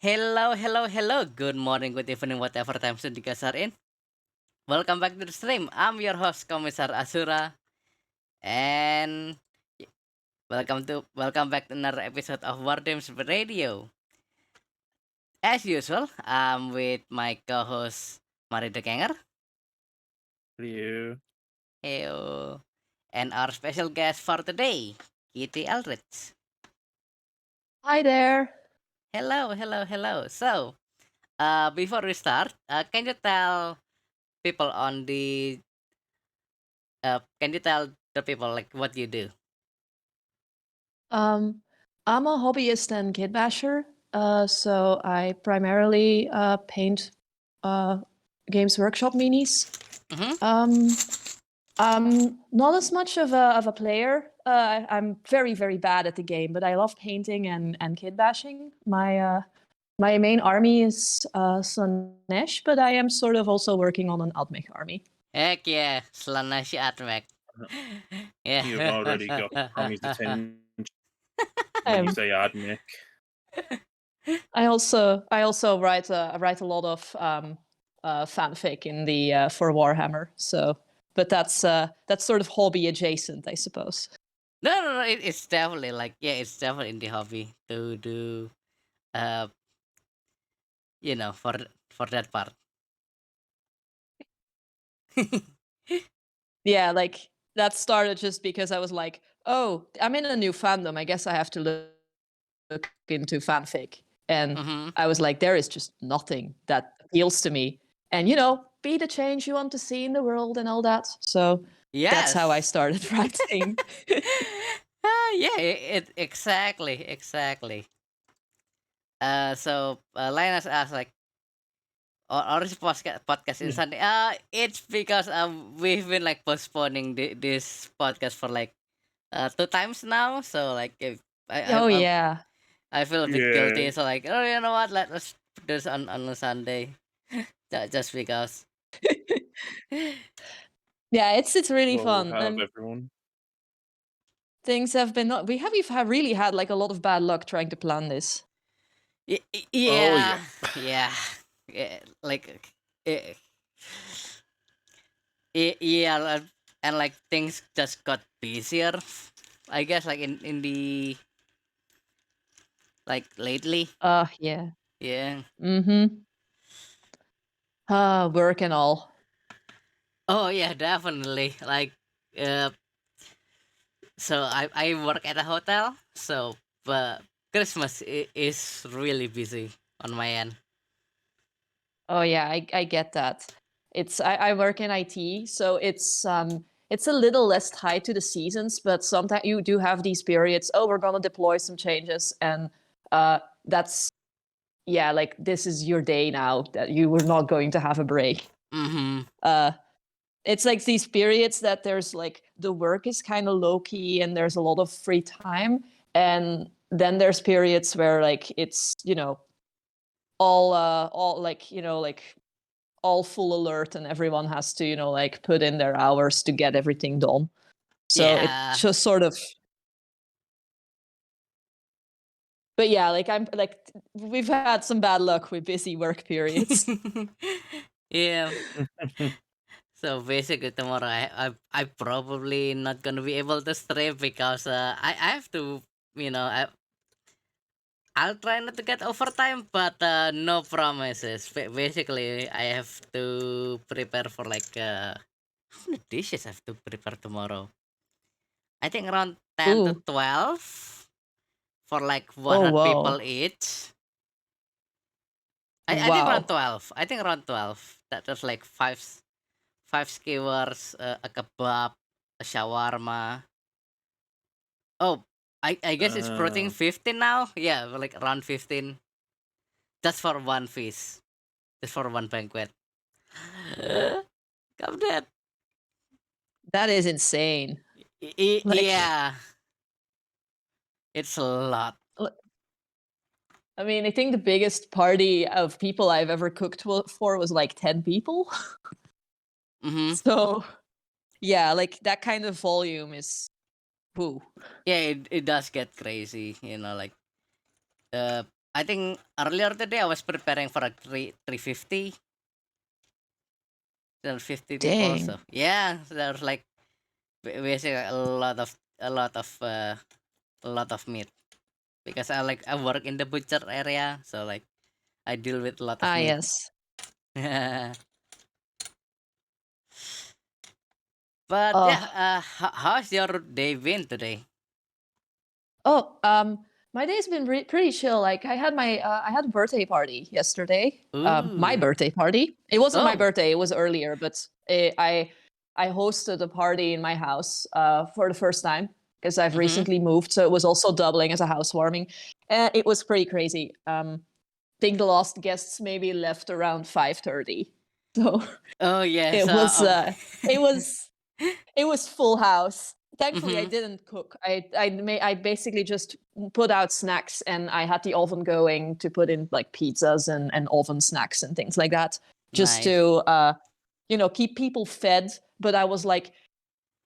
Hello, hello, hello. Good morning, good evening, whatever time zone you guys are in. Welcome back to the stream. I'm your host, Kommissar Azura, and welcome back to another episode of Wardames Radio. As usual, I'm with my co-host Mari the Ganger. You. Heyo. And our special guest for today, KittyEldritch. Hi there. Hello, hello, hello. So, before we start, can you tell people on the can you tell the people like what you do? I'm a hobbyist and kid basher, so I primarily paint Games Workshop minis. Mm-hmm. I'm not as much of a player. I'm very, very bad at the game, but I love painting and kid bashing. My main army is Slanesh, but I am sort of also working on an Admech army. Heck yeah, Slanashi Atmek. Yeah. You've already got Tommy's attention I when am. you say Admic. I also write a lot of fanfic in the for Warhammer. So, but that's sort of hobby adjacent, I suppose. No. It's definitely like it's definitely in the hobby to do, for that part. Yeah, like that started just because I was like, oh, I'm in a new fandom. I guess I have to look into fanfic, and Mm-hmm. I was like, there is just nothing that appeals to me, and be the change you want to see in the world and all that. So that's how I Yes. started writing. Exactly. So Linus asked like, or this podcast in Sunday. It's because we've been like postponing this podcast for like 2 times now. So like, if Oh yeah. I feel a bit Yeah. guilty. So like, oh, you know what? Let's put this on a Sunday, just because. Yeah, it's really Well, fun, have and everyone. things have been we've really had like a lot of bad luck trying to plan this. Yeah, yeah. yeah, like, yeah, and like things just got busier. I guess like in the like lately. Yeah. Yeah. Mm-hmm. Work and all. Oh yeah, definitely. Like, uh, so I work at a hotel. So, but Christmas is really busy on my end. Oh yeah, I get that. I work in IT, so it's a little less tied to the seasons, but sometimes you do have these periods. Oh, we're gonna deploy some changes, and that's like this is your day now that you were not going to have a break. Mm-hmm. It's like these periods that there's like the work is kind of low key and there's a lot of free time, and then there's periods where like it's all like all full alert and everyone has to like put in their hours to get everything done. So Yeah. it just sort of. But yeah, like we've had some bad luck with busy work periods. Yeah. So basically tomorrow I probably not gonna be able to stream because I have to, I'll try not to get overtime, but no promises. Basically I have to prepare for like how many dishes I have to prepare tomorrow. I think around 10 to Ooh. 12 for like Oh 100 people wow. each. I think around Wow. 12. I think around 12. That's like five skewers, a kebab, a shawarma. Oh, I guess it's approaching 15 now. Yeah, like around 15. Just for one feast. Just for one banquet. Come dead. That is insane. Like, Yeah. It's a lot. I mean, I think the biggest party of people I've ever cooked for was like 10 people. Mm-hmm. So, yeah, like that kind of volume is woo. Yeah, it does get crazy, like I think earlier today I was preparing for a 350 people. Dang. So yeah, so there's like basically a lot of meat because I work in the butcher area, so like I deal with a lot of Ah, meat. yes. But Oh, yeah, how's your day been today? oh, my day's been pretty chill. Like I had a birthday party yesterday. My Ooh. birthday party. It wasn't my Oh. birthday. It was earlier, but I hosted a party in my house for the first time because I've Mm-hmm. recently moved, so it was also doubling as a housewarming, and it was pretty crazy. Think the last guests maybe left around 5:30, so Oh yes. it was it was it was full house. Thankfully, I Mm-hmm. didn't cook. I basically just put out snacks, and I had the oven going to put in like pizzas and oven snacks and things like that, just Nice. to keep people fed. But I was like,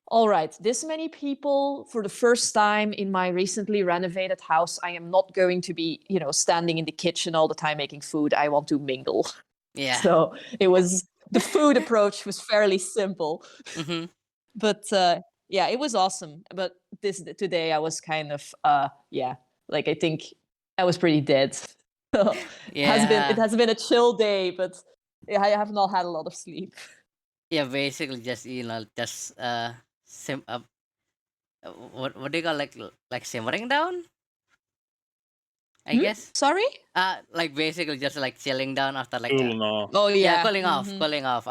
all right, this many people for the first time in my recently renovated house. I am not going to be standing in the kitchen all the time making food. I want to mingle. Yeah. So it was the food approach was fairly simple. Mm-hmm. But yeah, it was awesome. But this today I was kind of yeah, like I think I was pretty dead. So it Yeah. has been a chill day, but I have not had a lot of sleep. Yeah. Basically, just just sim what do you call like simmering down? I Hmm? guess. Sorry? Like basically just like chilling down after like Cool off. Oh yeah, yeah. cooling off, cooling off.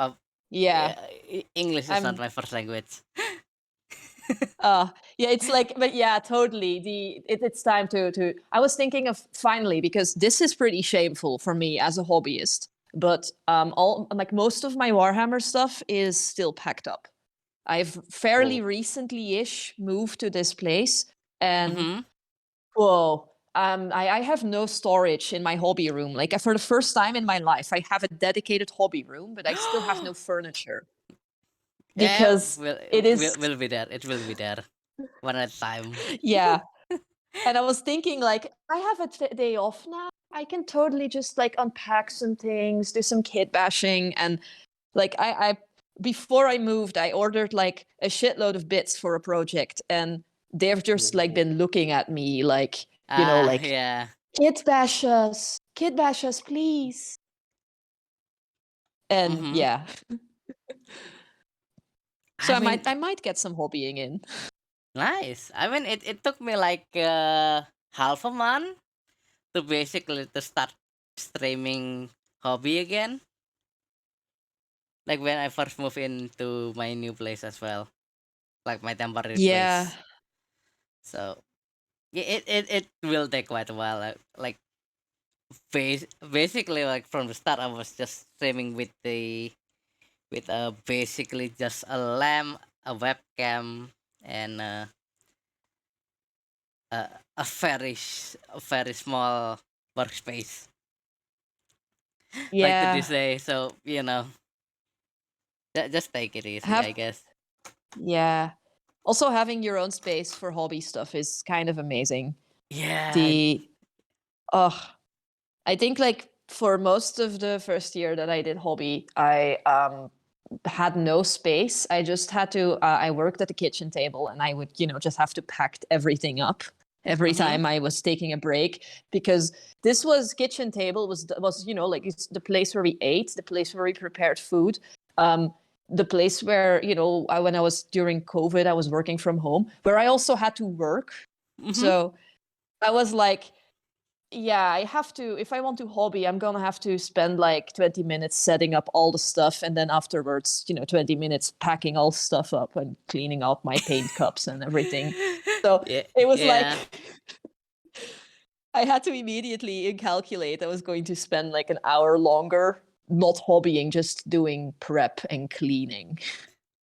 Yeah. Yeah, English is not I'm my first language. yeah, it's like, but yeah, totally. It's time to. I was thinking of finally, because this is pretty shameful for me as a hobbyist. But all like most of my Warhammer stuff is still packed up. I've Oh, fairly recently-ish moved to this place, and Mm-hmm. whoa, I have no storage in my hobby room. Like for the first time in my life, I have a dedicated hobby room, but I still have no furniture Yeah, because it is, will be there. It will be there one at a time. yeah. And I was thinking, like, I have a day off now. I can totally just like unpack some things, do some kit bashing, and like I before I moved, I ordered like a shitload of bits for a project, and they've just like oh. been looking at me like, like Yeah. kit bash us, please. And Mm-hmm. yeah, so I mean, I might get some hobbying in. nice. I mean, it took me like half a month to basically to start streaming hobby again. Like when I first moved into my new place as well, like my temporary Yeah, place. So yeah, it will take quite a while. Like basically, like from the start, I was just streaming with basically just a lamp, a webcam, and a a very small workspace. Like to yeah. this day, so just take it easy, Have I guess. Yeah. Also, having your own space for hobby stuff is kind of amazing. Yeah. The oh, I think like for most of the first year that I did hobby, I had no space. I just had to. I worked at the kitchen table, and I would just have to pack everything up every Mm-hmm. time I was taking a break, because this was kitchen table was like it's the place where we ate, the place where we prepared food. Um, the place where when I was during COVID, I was working from home, where I also had to work. Mm-hmm. So I was like, yeah, I have to, if I want to hobby, I'm gonna have to spend like 20 minutes setting up all the stuff, and then afterwards 20 minutes packing all stuff up and cleaning out my paint cups and everything. So Yeah. it was Yeah. like I had to immediately calculate I was going to spend like an hour longer not hobbying, just doing prep and cleaning.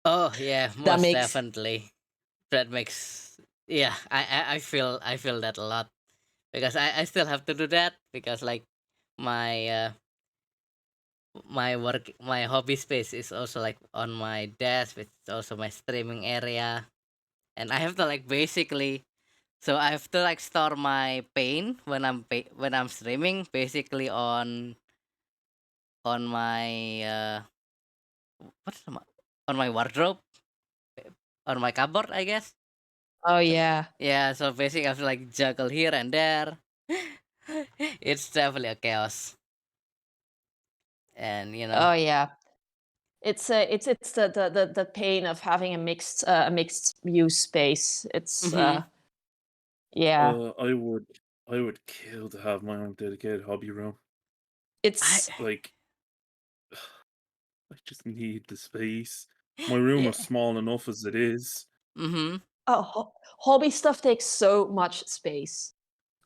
Oh yeah, That most makes definitely. That makes yeah. I feel that a lot because I still have to do that because like my my hobby space is also like on my desk, which is also my streaming area, and I have to like basically So I have to like store my paint when when I'm streaming, basically on my what's the on my wardrobe, on my cupboard, I guess. Oh yeah. Yeah, so basically I have to like juggle here and there. It's definitely a chaos, and Oh yeah. It's the pain of having a mixed use space. It's hmm yeah. I would kill to have my own dedicated hobby room. I It's Like, I just need the space. My room yeah. is small enough as it is. Mm-hmm. hobby stuff takes so much space.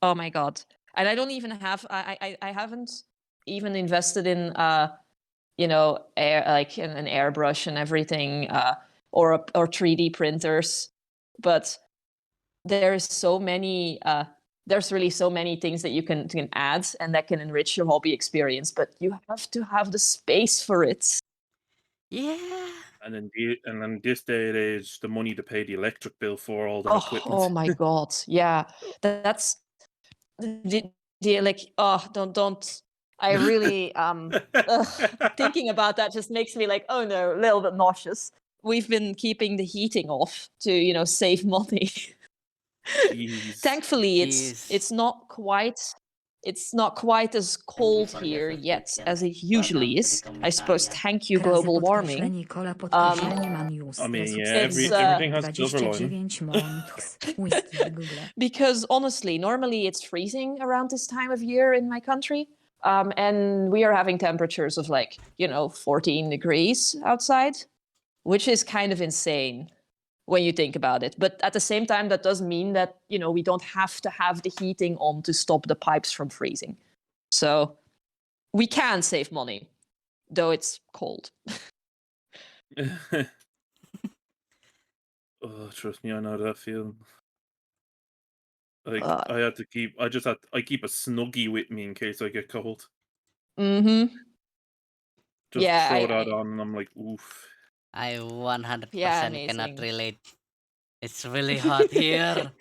Oh my god. And I don't even have I haven't even invested in air like an airbrush and everything or 3D printers. But there's so many there's really so many things that you can add and that can enrich your hobby experience, but you have to have the space for it. Yeah. And in this day and age, the money to pay the electric bill for all that Oh equipment. my god. Yeah. That's like don't I really thinking about that just makes me like, oh no, a little bit nauseous. We've been keeping the heating off to save money. Jeez. Thankfully Jeez. it's not quite as cold here yet as it usually is. I suppose thank you global warming. I mean, yeah, It's everything has silver lining. because honestly, normally it's freezing around this time of year in my country. And we are having temperatures of 14 degrees outside, which is kind of insane when you think about it. But at the same time, that does mean that, we don't have to have the heating on to stop the pipes from freezing. So we can save money, though it's cold. Oh, trust me, I know that feeling. Like, Uh, I keep a Snuggie with me in case I get cold. mm-hmm. Just Yeah, throw that on and I'm like, oof. I 100% Yeah, cannot amazing. relate. It's really hot here.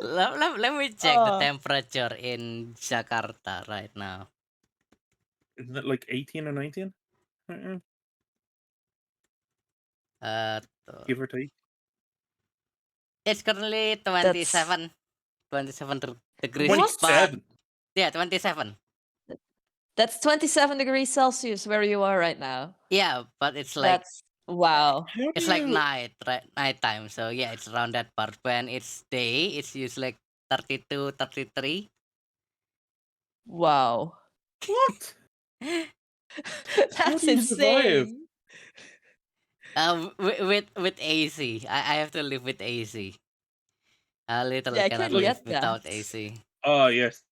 Let me check the Oh, temperature in Jakarta right now. Isn't it like 18 or 19? Uh, Give or take. it's currently 27, 27 degrees, What? but 27. yeah, 27. That's 27 degrees Celsius where you are right now. Yeah, but it's like That's wow. How do it's like you? nighttime. So yeah, it's around that part. When it's day, it's usually like 32, 33. Wow. What? How That's do you survive? insane. With AC, I have to live with AC. I literally Yeah, I cannot can live get without that. AC. Oh, yes.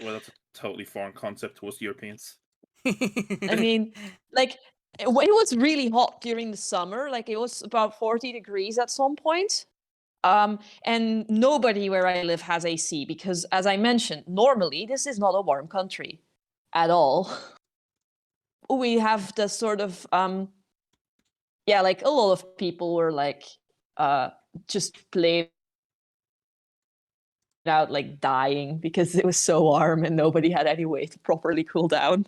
Well, that's a totally foreign concept to us Europeans. I mean, like when it was really hot during the summer, like it was about 40 degrees at some point. And nobody where I live has AC because, as I mentioned, normally this is not a warm country at all. We have the sort of like a lot of people were like just plain out like dying because it was so warm and nobody had any way to properly cool down.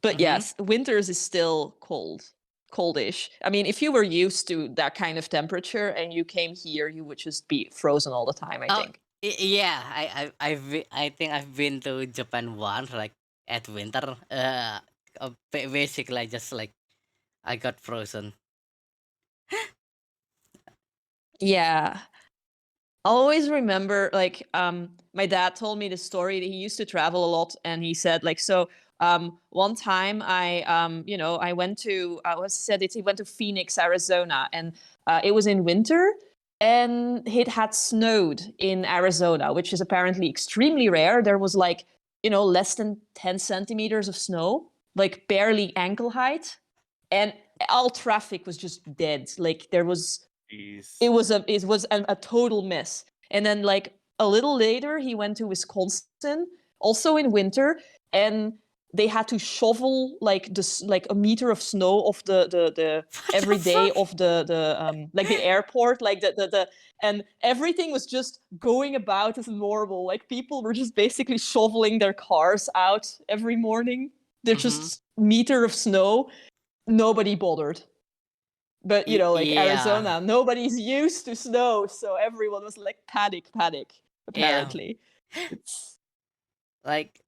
But Mhm. yes, winters is still coldish. I mean, if you were used to that kind of temperature and you came here, you would just be frozen all the time, I Oh, think. yeah. I think I've been to Japan once, like at winter. Basically, I just like I got frozen. Yeah. I always remember like my dad told me the story that he used to travel a lot and he said like one time I went to he went to Phoenix, Arizona, and it was in winter and it had snowed in Arizona, which is apparently extremely rare. There was like less than 10 centimeters of snow, like barely ankle height, and all traffic was just dead. Like there was Jeez. it was a total mess. And then like a little later he went to Wisconsin, also in winter, and they had to shovel like a meter of snow off the What every the day fuck? of the like the airport, like the and everything was just going about as normal. Like people were just basically shoveling their cars out every morning. They're Mm-hmm. just meter of snow. Nobody bothered. But like Yeah, Arizona, nobody's used to snow, so everyone was like panic, yeah. apparently. It's Like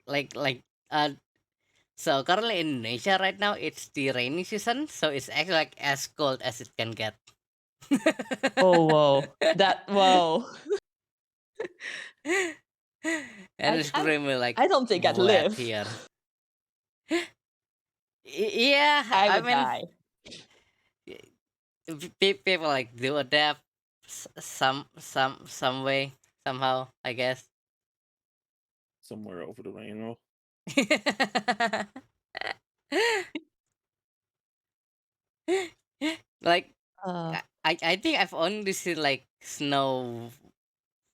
so currently in Indonesia right now it's the rainy season, so it's actually like as cold as it can get. oh whoa. Whoa. And I it's I extremely like I don't think I'd wet live. here. Yeah, I I would mean, die. people like do adapt some way somehow, I guess. Somewhere over the rainbow. Like Uh, I think I've only seen like snow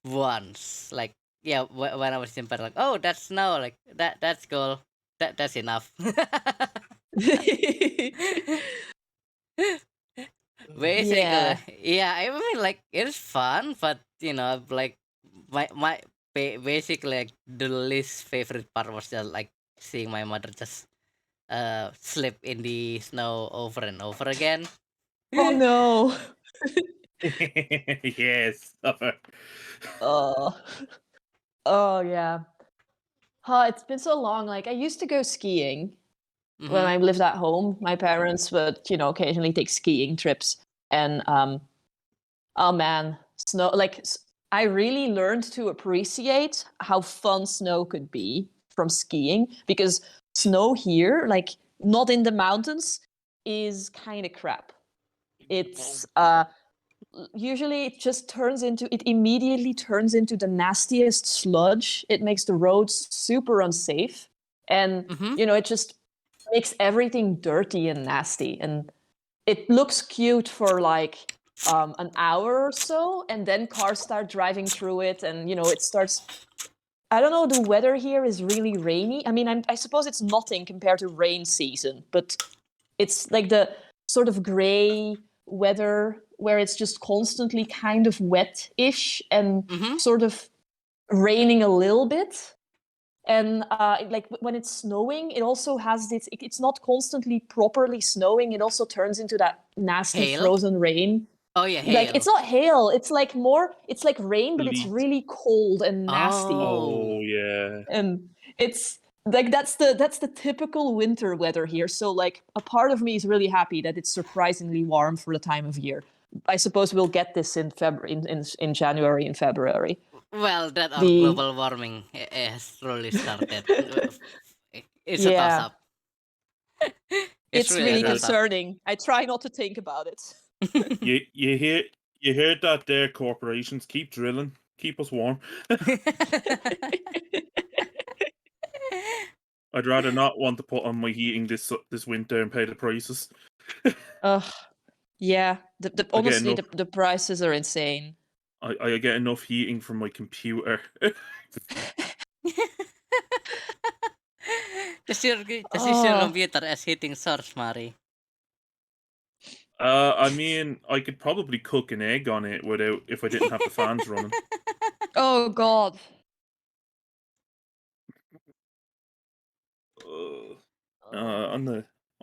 once. Like yeah, when I was in Paris, like oh that's snow, like that's cool. That's enough. Basically, yeah. yeah. I mean, like it's fun, but like my basically like the least favorite part was just like seeing my mother just slip in the snow over and over again. Oh no. Yes. Suffer. Oh. Oh yeah. It's been so long. Like I used to go skiing when Mm-hmm. I lived at home. My parents would, occasionally take skiing trips. And oh man, snow like I really learned to appreciate how fun snow could be from skiing because snow here, like not in the mountains, is kind of crap. It's usually it immediately turns into the nastiest sludge. It makes the roads super unsafe, and Mm-hmm. it just makes everything dirty and nasty. And it looks cute for like an hour or so, and then cars start driving through it, and it starts. I don't know. The weather here is really rainy. I mean, I suppose it's nothing compared to rain season, but it's like the sort of gray weather where it's just constantly kind of wet-ish and Mm-hmm. sort of raining a little bit. And like when it's snowing, it also has this. It's not constantly properly snowing. It also turns into that nasty Hail. frozen rain. Oh yeah, Like it's hail. not hail. It's like more. It's like rain, but it's Sleet. really cold and nasty. Oh. Oh yeah. And it's like that's the typical winter weather here. So like a part of me is really happy that it's surprisingly warm for the time of year. I suppose we'll get this in February, in January and February. Well, that our The global warming has really started. It's a toss Yeah, up. It's it's really a really heard toss up. concerning. I try not to think about it. You heard that there, corporations. Keep drilling. Keep us warm. I'd rather not want to put on my heating this winter and pay the prices. Ugh, yeah. I get Honestly, enough. the prices are insane. I get enough heating from my computer. Just use your Oh, computer as heating source, Mari. I mean, I could probably cook an egg on it if I didn't have the fans running. oh God.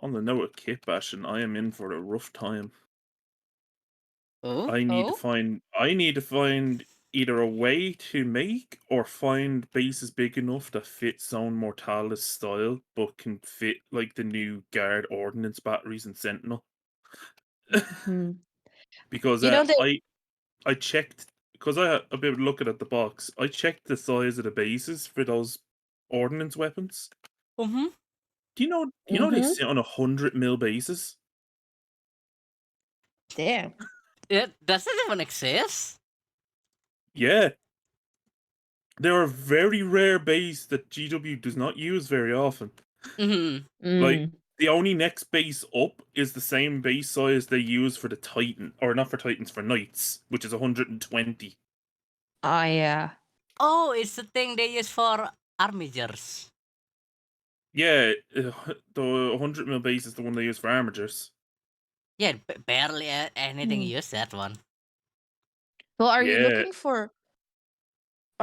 On the note of kit bashing, I am in for a rough time. Oh? I need to Oh, find either a way to make or find bases big enough that fit Zone Mortalis style, but can fit like the new Guard Ordnance batteries and Sentinel. hmm. Because You know they. I checked because I've been looking at the box. I checked the size of the bases for those ordnance weapons. Mm-hmm. Do you know they Mm-hmm. sit on 100 mil bases? Damn. It doesn't even exist. Yeah. They're a very rare base that GW does not use very often. Mm-hmm. Like, Mm. the only next base up is the same base size they use for the Titan, or not for Titans, for Knights, which is 120. Ah, yeah. Oh, it's the thing they use for armigers. Yeah, the 100 mil base is the one they use for armatures. Yeah, barely anything Hmm. use that one. Well, Yeah. are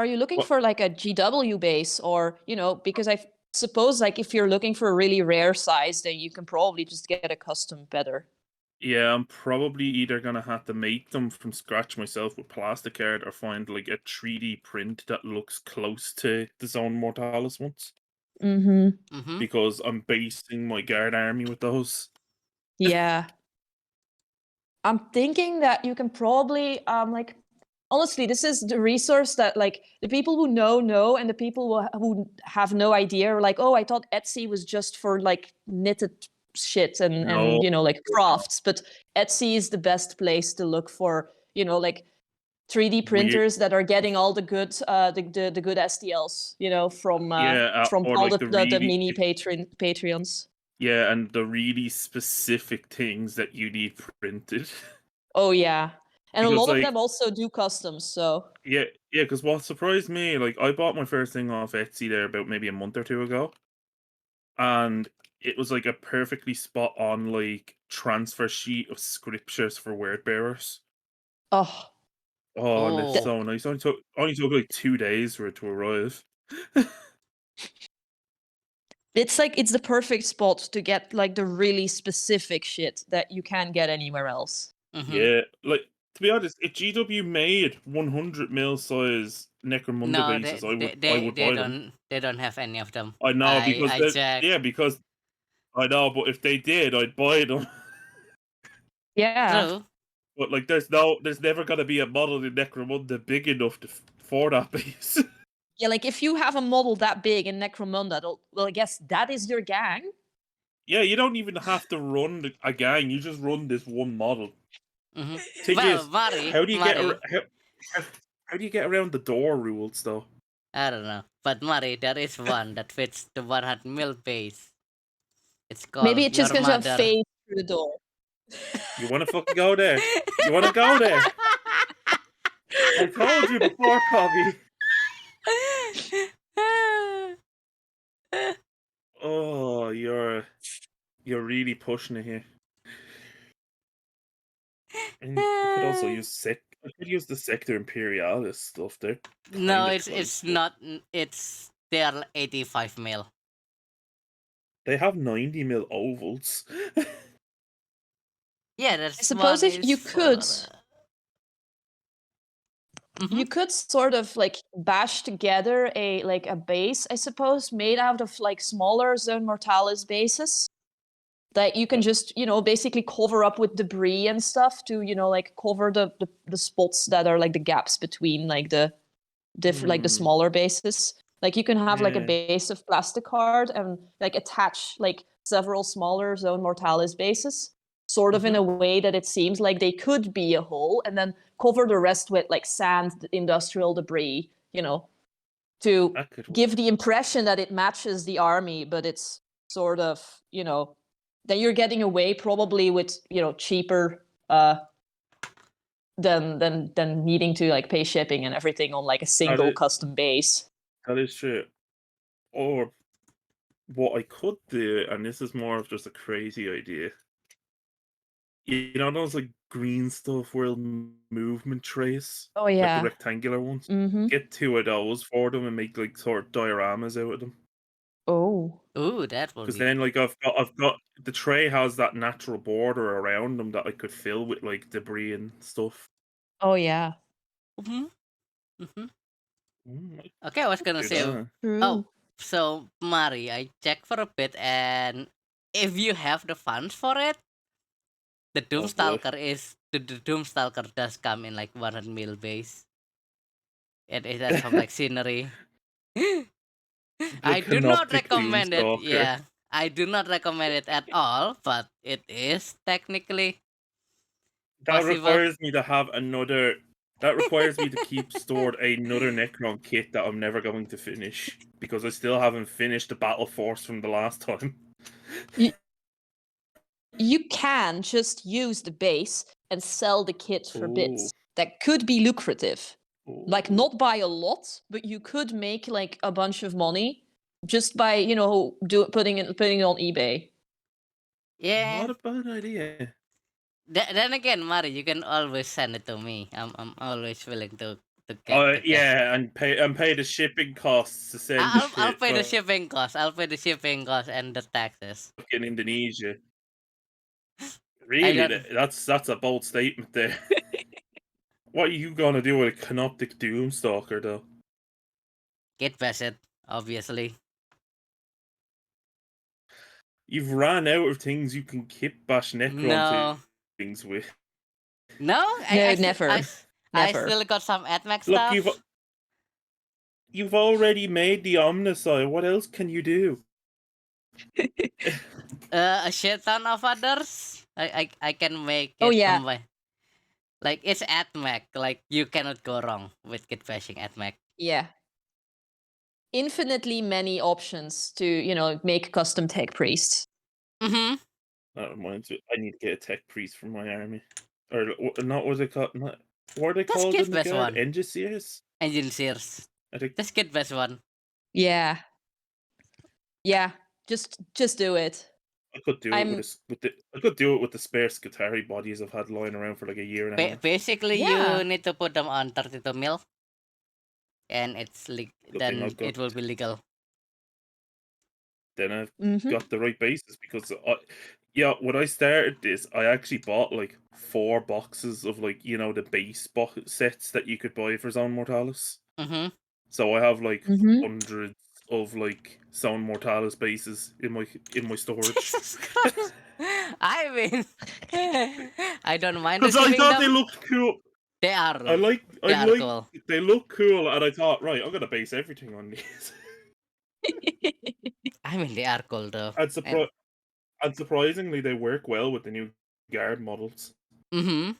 you looking What? for like a GW base, or because I suppose like if you're looking for a really rare size, then you can probably just get a custom better. Yeah, I'm probably either gonna have to make them from scratch myself with plastic art or find like a 3D print that looks close to the Zone Mortalis ones. Mm-hmm. Mm-hmm. Because I'm basing my guard army with those. Yeah. I'm thinking that you can probably like honestly, this is the resource that like the people who know, and the people who have no idea are like, oh, I thought Etsy was just for like knitted shit and No, like crafts, but Etsy is the best place to look for like 3D weird. printers that are getting all the good the good STLs Yeah, from or all like the mini Patreons. yeah, and the really specific things that you need printed. Oh yeah. And a Because lot of like them also do customs, so yeah, because what surprised me, like I bought my first thing off Etsy there about maybe a month or two ago, and it was like a perfectly spot on like transfer sheet of scriptures for word bearers. oh, Oh, and it's th- Oh. so nice. Only took like 2 days for it to arrive. it's like it's the perfect spot to get like the really specific shit that you can't get anywhere else. Mm-hmm. Yeah, like to be honest, if GW made 100 mil size Necromunda No, bases, I would buy them. they don't have any of them. I know because I that checked. yeah, because I know, but if they did, I'd buy them. Yeah. True. But like, there's never gonna be a model in Necromunda big enough for that base. Yeah, like if you have a model that big in Necromunda, well, I guess that is your gang. Yeah, you don't even have to run a gang. You just run this one model. Mm-hmm. Thing Well, is, Mari, how do you get Mari, how, how do you get around the door rules though? I don't know. But Mari, there is one that fits the 100 mil base. It's Maybe called it's just Your gonna Mother. fade through the door. You want to fucking go there? You want to go there? I told you before, Cobby. Oh, you're really pushing it here. And you could also use I could use the Sector Imperialis stuff. They're No, kind of it's close, it's but not. It's they are 85 mil. they have 90 mil ovals. Yeah, I that's suppose one if is for. you could sort of like bash together a base, I suppose, made out of like smaller Zone Mortalis bases that you can just basically cover up with debris and stuff to like cover the spots that are like the gaps between like the different like the Hmm. smaller bases. Like you can have like a Yeah. base of plastic card and like attach like several smaller Zone Mortalis bases sort of in a way that it seems like they could be a whole, and then cover the rest with like sand, industrial debris, to That could give work. the impression that it matches the army, but it's sort of, then you're getting away probably with, cheaper than needing to like pay shipping and everything on like a That single is, custom base. that is true. Or what I could do, and this is more of just a crazy idea. You know those like green stuff world movement trays? Oh Like the yeah. rectangular ones? Mm-hmm. Get 2 of those for them and make like sort of dioramas out of them. Oh. Ooh, that will Because be. then, like, I've got the tray has that natural border around them that I could fill with like debris and stuff. Oh yeah. Mm-hmm. Mm-hmm. I Okay, I was could gonna do say. that. Oh, True. so Mari, I checked for a bit, and if you have the funds for it, the Oh boy, the Doomstalker does come in like 100 mil base. It has some like scenery. the I do not canoptic recommend it. doomstalker. Yeah, I do not recommend it at all, but it is technically That possible. requires me to have another. That requires me to keep stored another Necron kit that I'm never going to finish because I still haven't finished the Battle Force from the last time. You you can just use the base and sell the kit for Oh, bits. That could be lucrative. Like oh, not by a lot, but you could make like a bunch of money just by putting it on eBay. Yeah. Not a bad idea. Then again, Mari, you can always send it to me. I'm always willing to get. Yeah, and pay the shipping costs to send I'll it pay the from shipping cost. I'll pay the shipping cost and the taxes. in Indonesia. I Really, don't that's a bold statement there. What are you gonna do with a Canoptic Doomstalker, though? get it, obviously. You've ran out of things you can kit bash Necron No, things with. no, No, never. I Never. still got some AdMax Look, stuff. you've already made the Omnissiah. What else can you do? A shit ton of others. I can make it. Oh, yeah. Like it's AdMac. Like you cannot go wrong with kit bashing AdMac. Yeah. Infinitely many options to make custom tech priests. Mm-hmm. That reminds me, I need to get a tech priest for my army. Or not what they called? Not, what are they That's called kit in the bash guard? one. Engineers? Engine Sears. I think That's kit bash one. Yeah. Yeah. Just do it. I could do it with the spare Skitarii bodies I've had lying around for like a year and a half. Basically, Yeah. you need to put them on 32 mil, and then I've got it will be legal. Then I've Mhm. got the right basis because when I started this, I actually bought like 4 boxes of like the base sets that you could buy for Zone Mortalis. Mm-hmm. So I have like Mhm. hundreds of like Zone Mortalis bases in my storage. Jesus Christ. I mean, I don't mind Because I receiving thought they them. looked cool. They are. I like Cool. they look cool, and I thought, right, I'm gonna base everything on these. I mean, they are cool though. And surprisingly, they work well with the new guard models. Mm-hmm.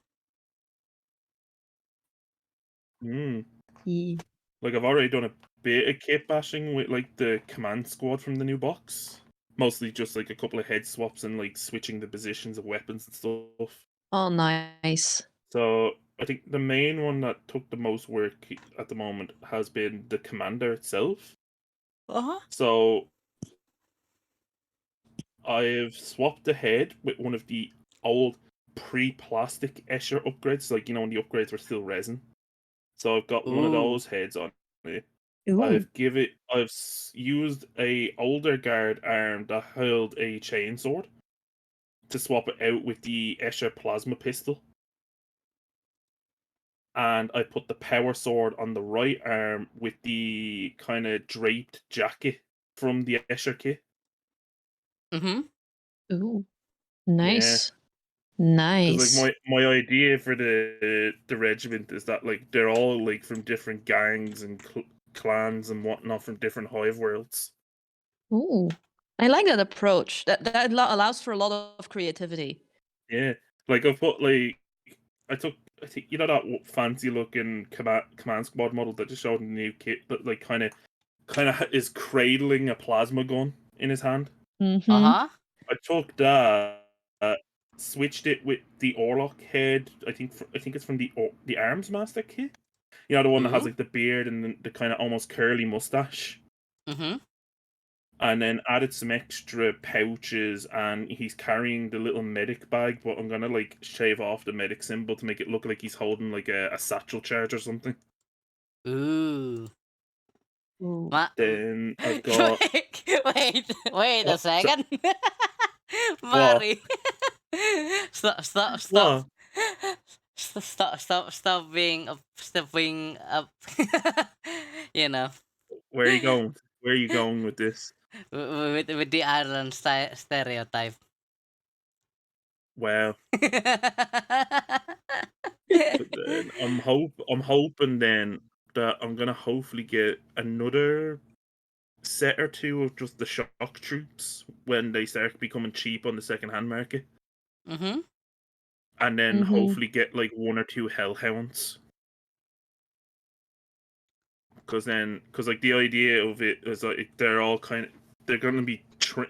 Ye- Like I've already done a bit of kit bashing with like the command squad from the new box. Mostly just like a couple of head swaps and like switching the positions of weapons and stuff. Oh, nice. So I think the main one that took the most work at the moment has been the commander itself. Uh-huh. So I've swapped the head with one of the old pre-plastic Escher upgrades, like when the upgrades were still resin. So I've got one of Ooh. those heads on it. Ooh. I've used a older guard arm that held a chainsword to swap it out with the Escher plasma pistol. And I put the power sword on the right arm with the kind of draped jacket from the Escher kit. Mm-hmm. Ooh. Nice. Nice. Because like my idea for the regiment is that like they're all like from different gangs and clans and whatnot from different hive worlds. Ooh. I like that approach. That allows for a lot of creativity. Yeah, like I've put like I think that fancy looking command squad model that just showed in the new kit that like kind of is cradling a plasma gun in his hand. Mm-hmm. Uh-huh. I took that, switched it with the Orlok head. I think it's from the Arms Master kit. The one that has like the beard and the kind of almost curly mustache. Mm-hmm. And then added some extra pouches, and he's carrying the little medic bag, but I'm gonna like shave off the medic symbol to make it look like he's holding like a satchel charge or something. Ooh. Ooh. Then I've got Wait a second. What? Mari. Stop What? Stop being up. Where are you going? Where are you going with this? with the Ireland stereotype. Well, but then I'm hoping then that I'm gonna hopefully get another set or two of just the shock troops when they start becoming cheap on the second-hand market, Mm-hmm. and then Mhm. hopefully get like 1 or 2 hellhounds. Because like the idea of it is like they're gonna be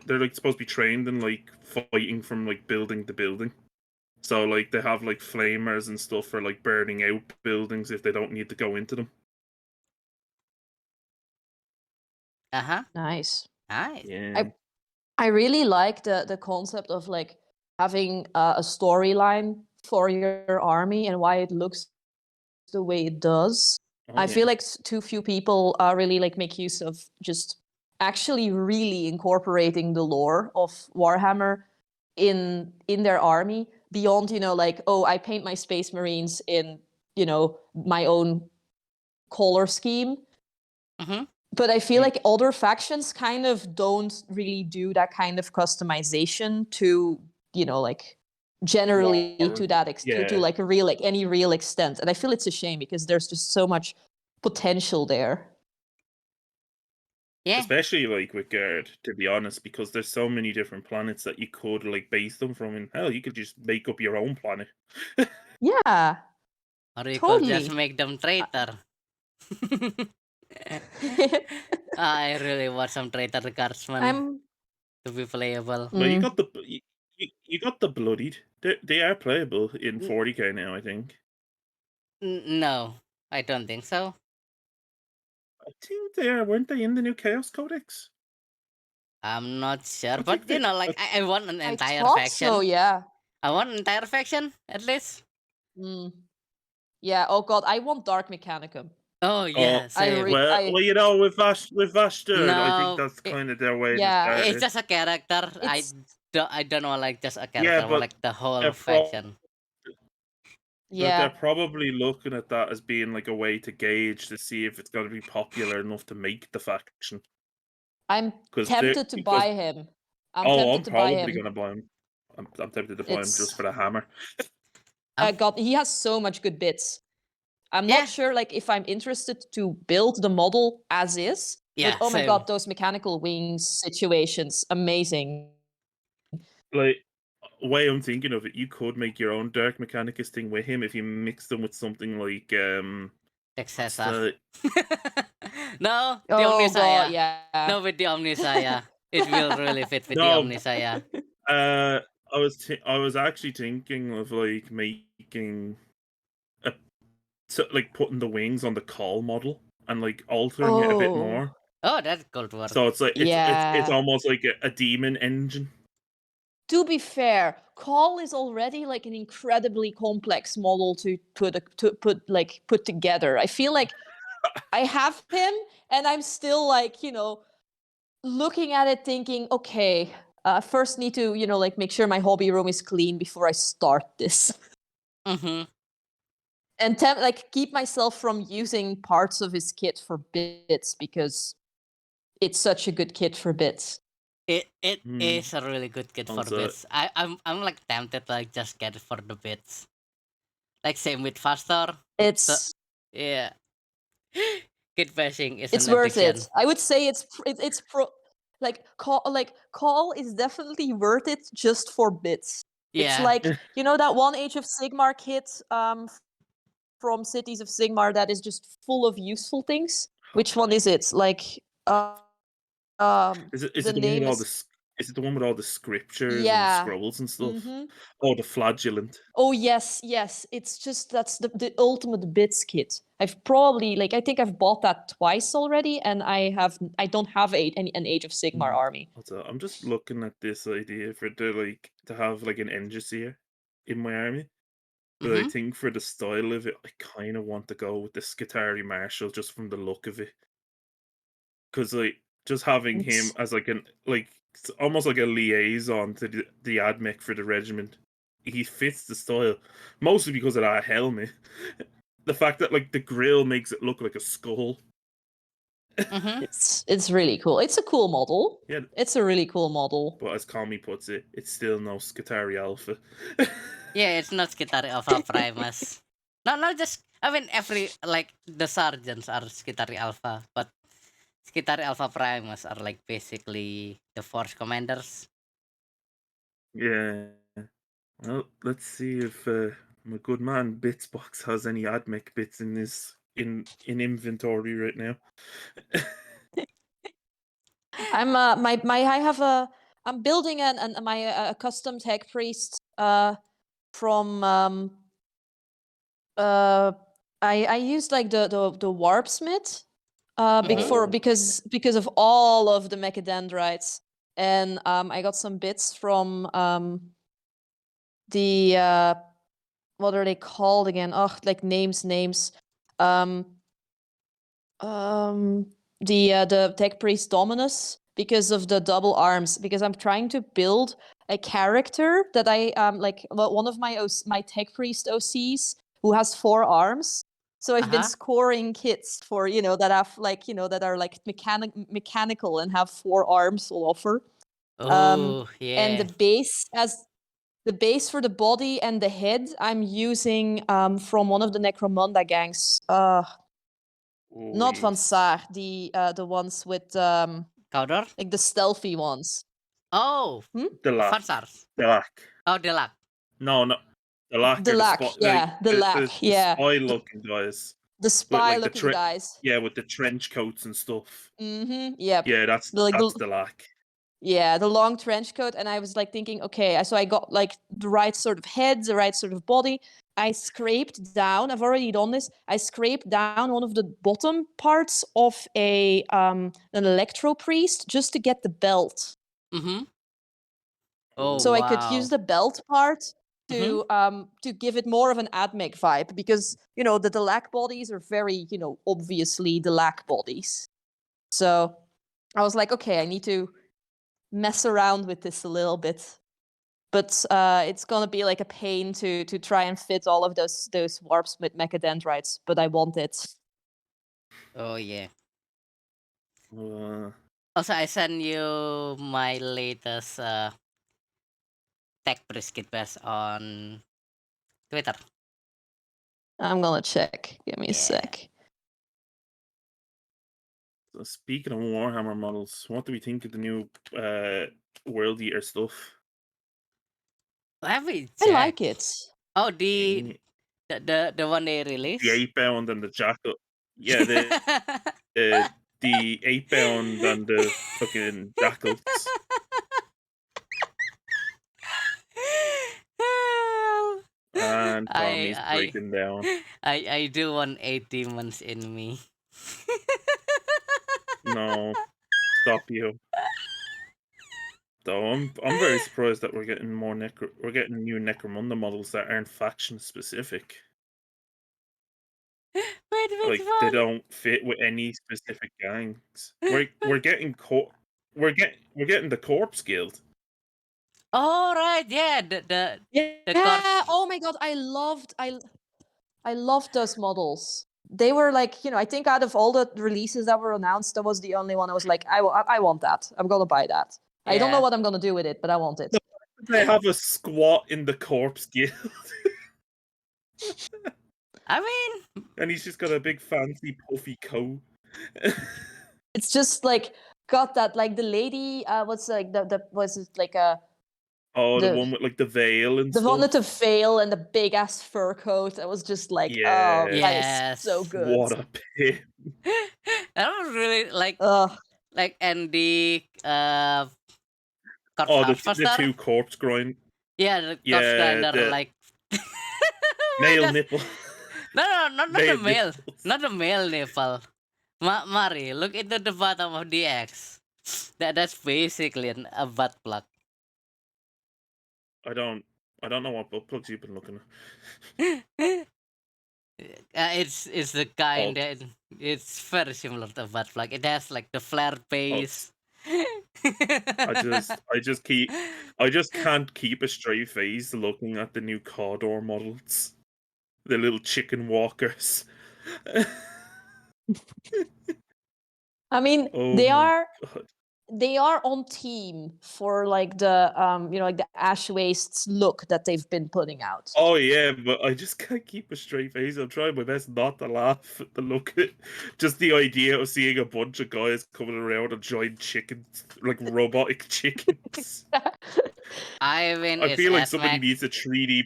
they're like supposed to be trained in like fighting from like building to building. So like they have like flamers and stuff for like burning out buildings if they don't need to go into them. Uh-huh. Nice. Nice. Yeah. I really like the concept of like having a storyline for your army and why it looks the way it does. Oh, I yeah. feel like too few people really like make use of just actually really incorporating the lore of Warhammer in their army beyond, like, oh, I paint my Space Marines in, my own color scheme. Mm-hmm. But I feel Mm. like other factions kind of don't really do that kind of customization to, like generally Lore. to that to Yeah. like a real like any real extent. And I feel it's a shame because there's just so much potential there. Yeah. Especially like with Gerd, to be honest, because there's so many different planets that you could like base them from. And hell, you could just make up your own planet. Yeah, Or you could just totally. make them traitor. I really want some traitor guardsmen I'm to be playable. Well, you mm, got the you got the bloodied. They are playable in 40k now, I think. No, I don't think so. I think they are, weren't they in the new Chaos Codex? I'm not sure, I but think they. like I want an I entire thought faction. so, yeah. I want an entire faction at least. Mm. Yeah, oh god, I want Dark Mechanicum. Oh yeah, same. Well, you know, with Vashtur, I think No, that's kind of their way to Yeah. start it's it. just a character. It's I don't want like just a character. Yeah, I want but like the whole they're faction. but they're yeah. probably looking at that as being like a way to gauge to see if it's going to be popular enough to make the faction. I'm Because tempted to buy him. I'm I'm tempted to buy probably him. going to buy him. I'm tempted to buy him just It's for the hammer. God, he has so much good bits. I'm Yeah. not sure like if I'm interested to build the model as is, Yeah, but oh my same. god, those mechanical wings situations, amazing. Like, way I'm thinking of it, you could make your own Dark Mechanicus thing with him if you mix them with something like Excessor. the No, the Oh god, Omnisaya. yeah. No, with the Omnisaya. It will really fit with the No, Omnisaya. I was actually thinking of like making like putting the wings on the call model and like altering it a bit Oh more. Oh, that could work. So it's like it's yeah. almost like a demon engine. To be fair, Call is already like an incredibly complex model to put together. I feel like I have him and I'm still like, looking at it thinking, okay, first need to, like make sure my hobby room is clean before I start this. Mm-hmm. And like keep myself from using parts of his kit for bits because it's such a good kit for bits. It Hmm. is a really good kit for Also- bits. I'm like tempted to like just get it for the bits. Like same with Faster. It's Yeah. Kit bashing is it's an worth addiction. it. I would say it's call is definitely worth it just for bits. It's Yeah. like that one Age of Sigmar kit from Cities of Sigmar that is just full of useful things. Which one is it? Like Is it the the one name with all is is it the one with all the scriptures and yeah. scrolls and stuff? Mm-hmm. Oh, the flagellant. Oh yes. It's just that's the ultimate bits kit. I've probably I think I've bought that twice already, and I don't have an Age of Sigmar army. Also, I'm just looking at this idea for to have like an Engiseer in my army. But I Mm-hmm. think for the style of it, I kind of want to go with the Skitari Marshal just from the look of it. Because like just having him as like it's almost like a liaison to the admech for the regiment. He fits the style mostly because of that helmet. The fact that like the grill makes it look like a skull. Mm-hmm. It's really cool. It's a cool model. Yeah, It's a really cool model. but as Kami puts it, it's still no Skitari Alpha. Yeah, it's not Skitari Alpha Primus. No, not just I mean every like the sergeants are Skitari Alpha, but Skitari Alpha Primus are like basically the force commanders. Yeah. Well, let's see if my good man Bitsbox has any admech bits in this in inventory right now. I'm I'm building my custom tech priest from I used like the warp smith Mhm. Because of all of the mechadendrites, and I got some bits from the what are they called again? Oh, like names. The tech priest Dominus, because of the double arms, because I'm trying to build a character that I one of my tech priest OCs who has 4 arms. So I've been Uh-huh. scoring kits for that have that are like mechanical and have 4 arms all offer. Oh, And yeah. the base for the body and the head I'm using from one of the Necromunda gangs. Oh, Not Van yes. Saar, the ones with Cowder? like the stealthy ones. Oh, The lack. Fansars. The lack. Oh, Delak. No, no. The lack The are the lack, spot. yeah, the lack, The yeah. spy looking guys. The With spy like the looking guys. yeah, with the trench coats and stuff. Mm-hmm. Yep. Yeah, that's the lack. Yeah, the long trench coat, and I was like thinking, okay, so I got like the right sort of head, the right sort of body. I scraped down. I've already done this. I scraped down one of the bottom parts of an electro priest just to get the belt. Mm-hmm. Oh, So I could wow. use the belt part Mm-hmm. to give it more of an admech vibe, because the Delac bodies are very obviously Delac bodies. So I was like, okay, I need to mess around with this a little bit, but it's gonna be like a pain to try and fit all of those warps with mechadendrites, but I want it. Oh, yeah. Uh, Also, I send you my latest tech brisket best on Twitter. I'm gonna check. Give me a Yeah. sec. so speaking of Warhammer models, what do we think of the new World Eater stuff? Let me I check. like it. Oh, the one they released? The 8-bound and the jackal. Yeah, the 8-bound and the fucking jackals. And Tommy's breaking down. I do want 8 demons in me. No, stop you. Though I'm very surprised that we're getting we're getting new Necromunda models that aren't faction specific. Wait, Like which they one? don't fit with any specific gangs. We're getting we're getting the Corpse Guild. Oh, right, yeah, the Yeah. corpse. Oh my god, I loved those models. They were like, I think out of all the releases that were announced, that was the only one I was like, I want that. I'm gonna buy that. I don't know Yeah. what I'm gonna do with it, but I want it. They have a squat in the Corpse Guild, I mean, and he's just got a big fancy puffy coat. It's just like got that, like the lady, what's like the was it like Oh, the the one with like the veil and the stuff. one with the veil and the big ass fur coat. I was just like, oh, that is yes. so good. What a pit. That was really like Ugh. and the corpse Oh, the harvester. two corpse grind. Yeah, the corpse Yeah, grinder, the like male that's- nipple. No, not the Male male, nipples. not the male nipple. Mari, look into the bottom of the X. That's basically a butt plug. I don't know what butt plugs you've been looking at. It's the kind that it's very similar to butt plug. It has like the flare base. I just can't keep a straight face looking at the new Cawdor models. The little chicken walkers. I mean, Oh they my are god. they are on team for like the like the ash wastes look that they've been putting out. Oh yeah, but I just can't keep a straight face. I'm trying my best not to laugh at the look at just the idea of seeing a bunch of guys coming around and giant chickens, like robotic chickens. I mean, I it's feel like somebody SMAC. needs a 3D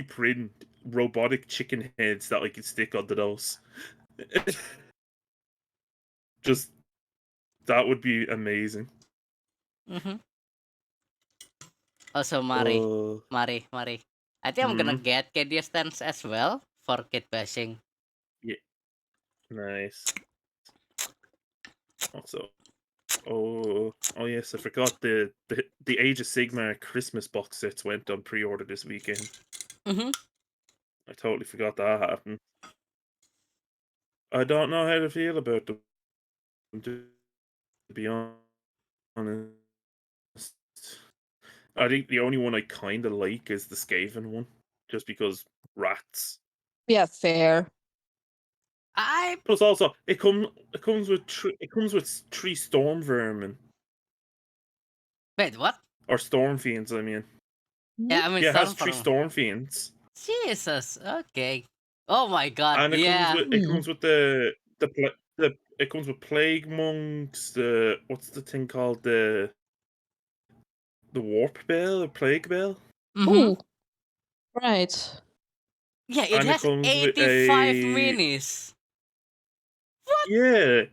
print robotic chicken heads that I can stick onto those. Just that would be amazing. Mm-hmm. Also, Mari. I think I'm gonna get KD stands as well for kit bashing. Yeah. Nice. Also, oh yes, I forgot the Age of Sigmar Christmas box sets went on pre-order this weekend. Mm-hmm. I totally forgot that happened. I don't know how to feel about them, to be honest. I think the only one I kind of like is the Skaven one, just because rats. Yeah, fair. I Plus, also it comes with three storm vermin wait, what? or storm fiends. I mean, Yeah, I mean yeah, it has three Stormfront. storm fiends, Jesus. Okay. Oh my god. and Yeah. it comes with the it comes with plague monks. The what's the thing called, the warp bell or plague bell, Mm-hmm. Ooh, right. Yeah, it and it has comes with 85 minis. What? yeah,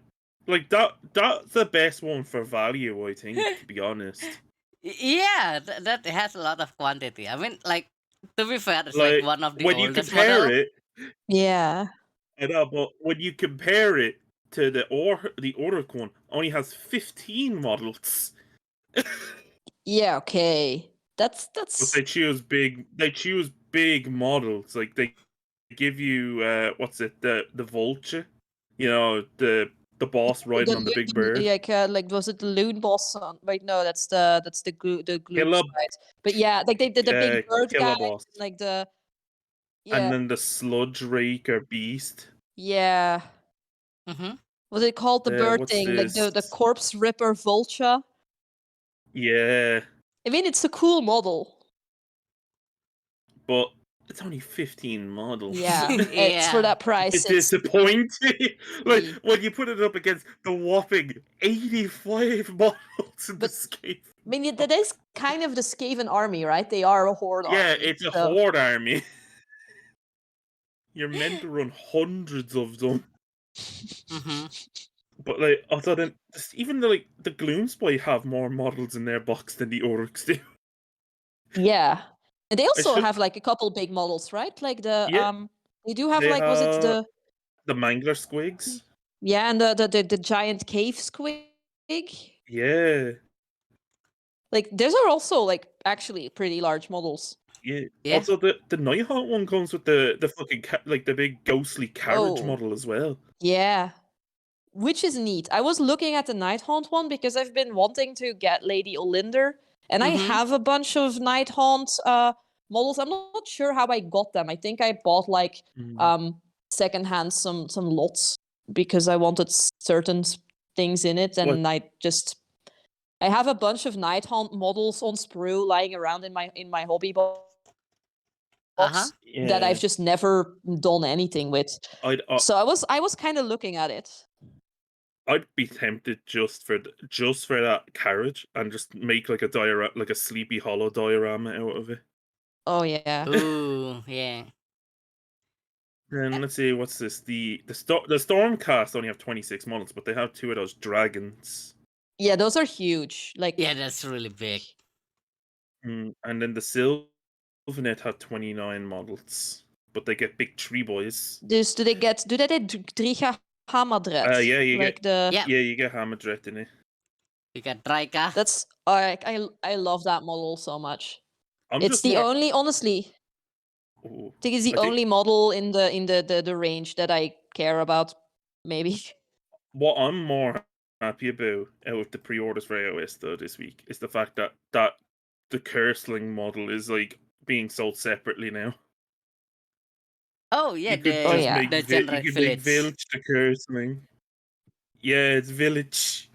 like that's the best one for value, I think, to be honest. Yeah, that has a lot of quantity. I mean, like, to be fair, it's like Like one of the when you oldest compare model. it, Yeah. I know, but when you compare it to the Oric one, only has 15 models. Yeah, okay. That's But they choose big models. Like they give you what's it, the vulture, you know, the boss riding on the big bird. like was it the loon boss on? Wait, no, that's the gloom Killer, side. But yeah, like they did the big bird killer guy, boss, like the and yeah, then the sludge raker beast. yeah. Mm-hmm. Was it called the bird What's thing? Like this? the corpse ripper vulture? Yeah, I mean, it's a cool model. but it's only 15 models. Yeah, it's for Yeah. that price. It's It's disappointing. Like the when you put it up against the whopping 85 models in the but Skaven. I mean that is kind of the Skaven army, right? They are a horde Yeah, army. it's a So horde army. You're meant to run hundreds of them. Mm-hmm. But like, other than even the Gloomspite have more models in their box than the Oryx do. yeah, and they I also should. have like a couple big models, right? Like the Yeah, they do have they like was it have the Mangler Squigs. yeah, and the giant cave squig. Yeah, Like those are also like actually pretty large models. yeah. Yeah. Also, the Nighthawk one comes with the fucking like the big ghostly carriage Oh, model as well. yeah. Which is neat. I was looking at the Nighthaunt one because I've been wanting to get Lady Olinder, and I Mm-hmm. have a bunch of Nighthaunt models. I'm not sure how I got them. I think I bought like secondhand some lots because I wanted certain things in it, What? and I have a bunch of Nighthaunt models on sprue lying around in my hobby box Uh-huh. that Yeah, I've just never done anything with. So I was kind of looking at it. I'd be tempted just for that carriage and just make like a Sleepy Hollow diorama out of it. Oh yeah. Ooh, yeah. And let's see, what's this? The Stormcast only have 26 models, but they have two of those dragons. Yeah, those are huge. Like, Yeah, that's really big. And then the Sylvanet have 29 models, but they get big tree boys. dus do they get Driga Hamadret? Yeah, Like the Yeah. you get Hamadret in it. You got Draika. that's I love that model so much. I'm It's just the more. only honestly, Ooh, I think it's the I think only model in the range that I care about. Maybe. what I'm more happy about out of the pre-orders for iOS though this week is the fact that the Curseling model is like being sold separately now. Oh yeah, You could Oh just yeah. make the you generic could make village. Village the Curseling. Yeah, it's Village.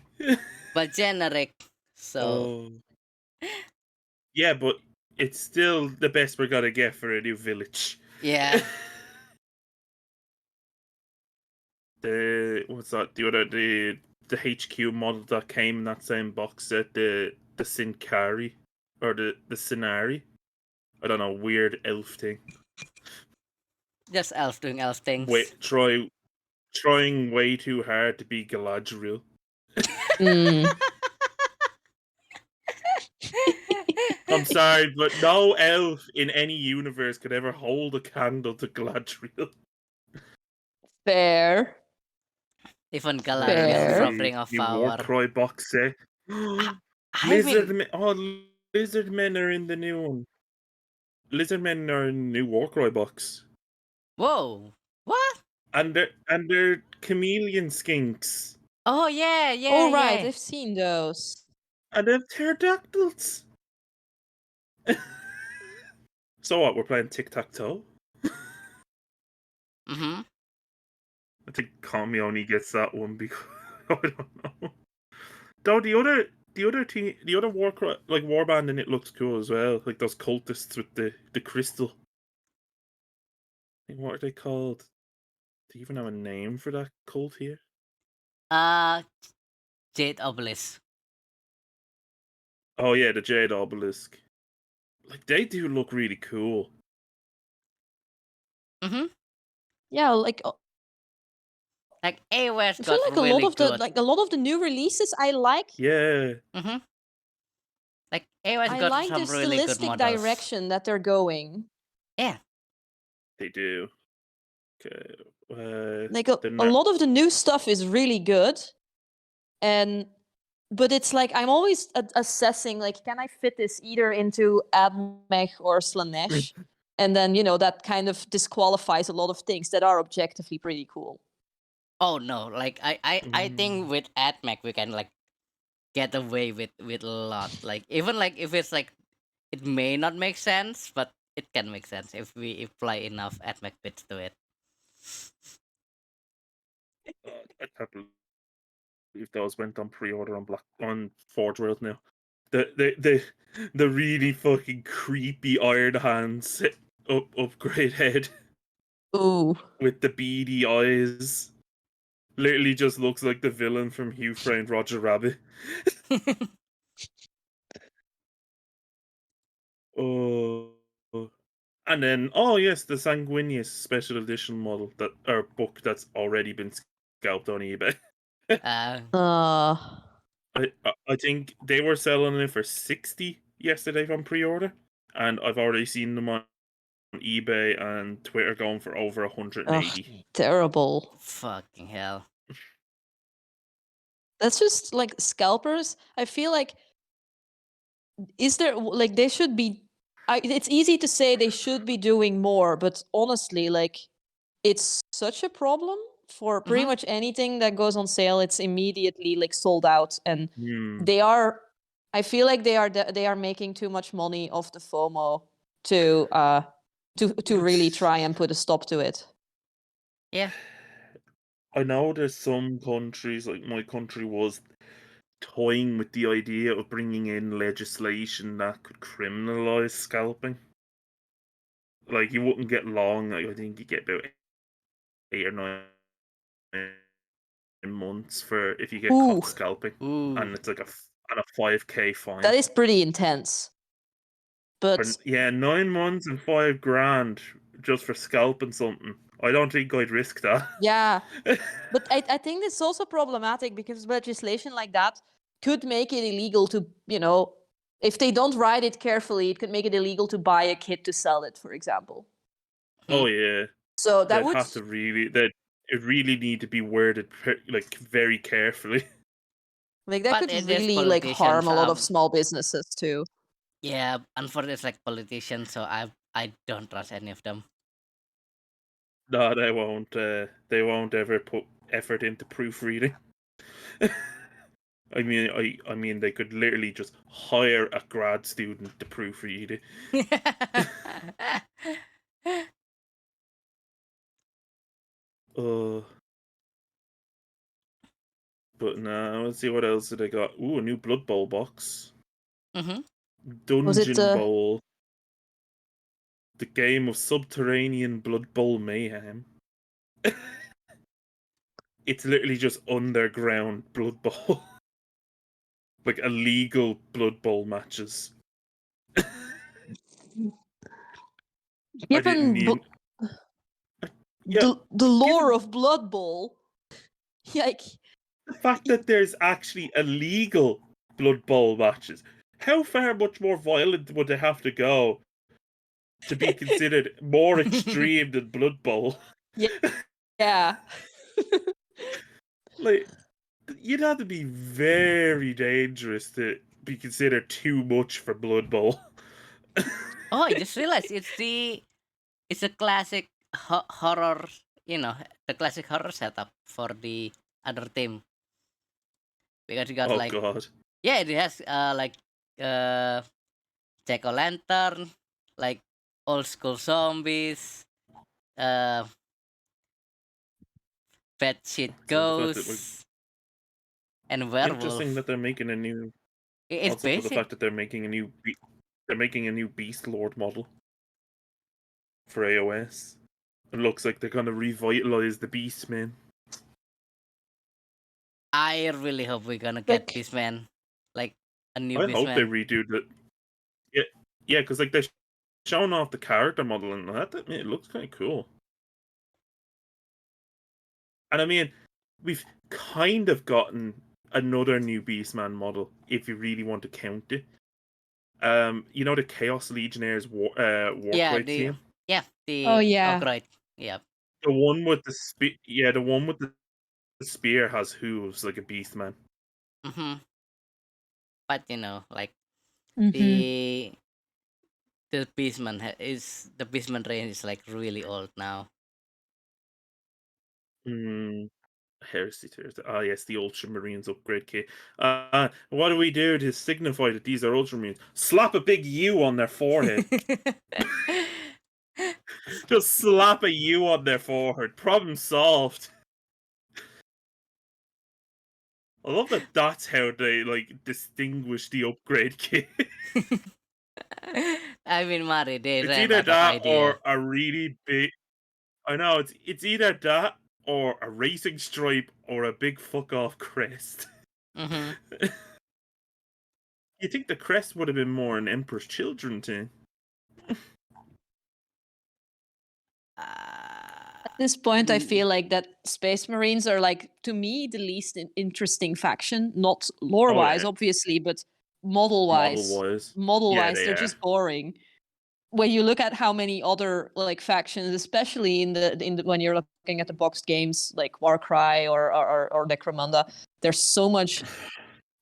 But generic. So Oh. Yeah, but it's still the best we're gonna get for a new Village. yeah. What's that? The HQ model that came in that same box set, the Sincari or the Sinari. I don't know, weird elf thing. Just elf doing elf things. Wait, trying way too hard to be Galadriel. Mm. I'm sorry, but no elf in any universe could ever hold a candle to Galadriel. Fair. Even Oh, Galadriel Fair. from Ring of new Power. Warcry box set. I, I've Lizard been... men. Oh, lizard men are in the new one. Lizard men are in the new Warcry box, Whoa! What? and they're chameleon skinks, Oh, yeah, Oh, right. yeah. I've seen those. and they have pterodactyls. So what? We're playing tic-tac-toe. Mm-hmm. I think Kami only gets that one because I don't know. Though the other Warcry like warband in it looks cool as well. Like those cultists with the crystal. What are they called? Do you even have a name for that cult here? Jade Obelisk. Oh yeah, the Jade Obelisk. Like they do look really cool. Mm-hmm. Yeah, like Like AOS I feel got like a really lot of the new releases I like. Yeah. Mm-hmm. Like AOS I got like some the really good stylistic models. direction that they're going. Yeah. They do. Okay. Like a lot of the new stuff is really good, but it's like I'm always assessing like, can I fit this either into AdMech or Slanesh? And then that kind of disqualifies a lot of things that are objectively pretty cool. Oh no! Like I think with AdMech we can like get away with a lot. Like even like if it's like it may not make sense, but it can make sense if we apply enough AdMech bits to it. I can't believe those went on pre-order on Forge World now. The really fucking creepy Iron Hands upgrade head Ooh. with the beady eyes. Literally just looks like the villain from Who Framed Roger Rabbit. Oh. And then, oh yes, the Sanguinius special edition model book that's already been scalped on eBay. uh, I think they were selling it for 60 yesterday from pre-order, and I've already seen them on eBay and Twitter going for over 180. Terrible. fucking hell. That's just like scalpers. I feel like is there like they should be it's easy to say they should be doing more, but honestly, like it's such a problem for pretty much anything that goes on sale. It's immediately like sold out, and they are. I feel like they are making too much money off the FOMO to really try and put a stop to it. Yeah. I know there's some countries, like my country was toying with the idea of bringing in legislation that could criminalize scalping. Like you wouldn't get long. Like, I think you get about 8 or 9 months for if you get caught scalping, and it's like a 5K fine. That is pretty intense. But 9 months and 5 grand just for scalping something. I don't think I'd risk that. Yeah, but I think it's also problematic because legislation like that could make it illegal to, if they don't write it carefully, it could make it illegal to buy a kit to sell it, for example. Oh yeah. So that would have to it really need to be worded like very carefully. Like that But could it is really like harm politicians, a lot of small businesses too. Yeah, and for this like politicians, so I don't trust any of them. No, they won't. They won't ever put effort into proofreading. I mean, they could literally just hire a grad student to proofread it. But no, let's see what else did I got. Ooh, a new Blood Bowl box. Dungeon Bowl. The game of subterranean Blood Bowl mayhem. It's literally just underground Blood Bowl. Like illegal Blood Bowl matches. Given the lore of Blood Bowl, like the fact that there's actually illegal Blood Bowl matches, how far much more violent would they have to go to be considered more extreme than Blood Bowl? Yeah. Like, you'd have to be very dangerous to be considered too much for Blood Bowl. Oh, I just realized it's a classic horror, the classic horror setup for the other team, because you got Oh like, god. yeah, it has like jack o' lantern, like old school zombies, uh bad shit So the fact that ghosts, and interesting werewolf. that they're making a new. It's Also, the basic. fact that they're making a new. They're making a new Beast Lord model for AOS. It looks like they're gonna revitalize the Beastman. I really hope we're gonna get Like, Beastman, like a new I hope they Beastman. redo the. Yeah, because like they're showing off the character model and that. It looks kind of cool. And I mean, we've kind of gotten another new Beastman model, if you really want to count it. The Chaos Legionnaires Yeah, Warcry team. oh oh yeah, great, yeah. The one with the one with the spear has hooves like a Beastman. Mm-hmm. But like mm-hmm. the the Beastman range is like really old now. Heresy Tears. Ah, yes, the Ultramarines upgrade kit. What do we do to signify that these are Ultramarines? Slap a big U on their forehead. Just slap a U on their forehead. Problem solved. I love that that's how they distinguish the upgrade kit. I mean, Mari, they It's ran either out of that idea. or a really big. I know it's either that or a racing stripe or a big fuck off crest. Mm-hmm. You think the crest would have been more an Emperor's Children thing? At this point, I Mm, feel like that Space Marines are like, to me, the least interesting faction. Not lore Oh wise, yeah, obviously, but model model wise. wise. Model Yeah, wise, they they're are. just boring. When you look at how many other like factions, especially in the when you're looking at the boxed games like Warcry or Necromunda, there's so much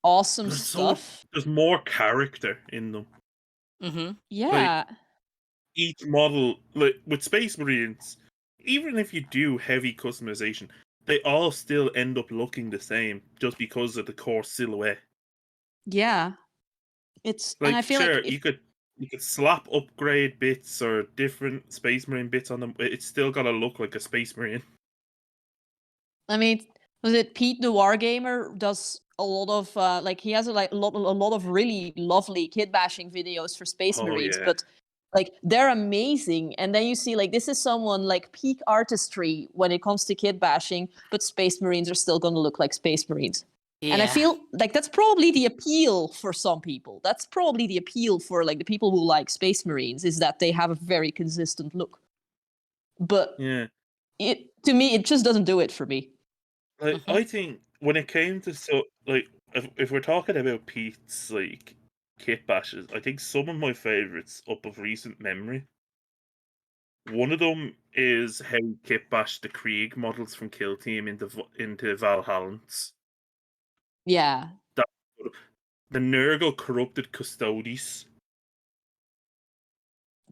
awesome stuff. There's more character in them. mm-hmm. Yeah, Like each model, like with Space Marines, even if you do heavy customization, they all still end up looking the same just because of the core silhouette. yeah. And I Like, feel like sure, you could slap upgrade bits or different Space Marine bits on them. It's still gotta look like a Space Marine. I mean, was it Pete the Wargamer does a lot of like he has a lot of really lovely kid bashing videos for Space Oh Marines, yeah. but like they're amazing. And then you see like this is someone like peak artistry when it comes to kid bashing, but Space Marines are still going to look like Space Marines. And I Yeah. feel like that's probably the appeal for some people. That's probably the appeal for like the people who like Space Marines is that they have a very consistent look. But Yeah. to me, it just doesn't do it for me. Like Mm-hmm. I think when it came to if we're talking about Pete's kit bashes, I think some of my favorites up of recent memory. One of them is how he kit bashed the Krieg models from Kill Team into Valhallans. Yeah, That the Nurgle corrupted Custodes.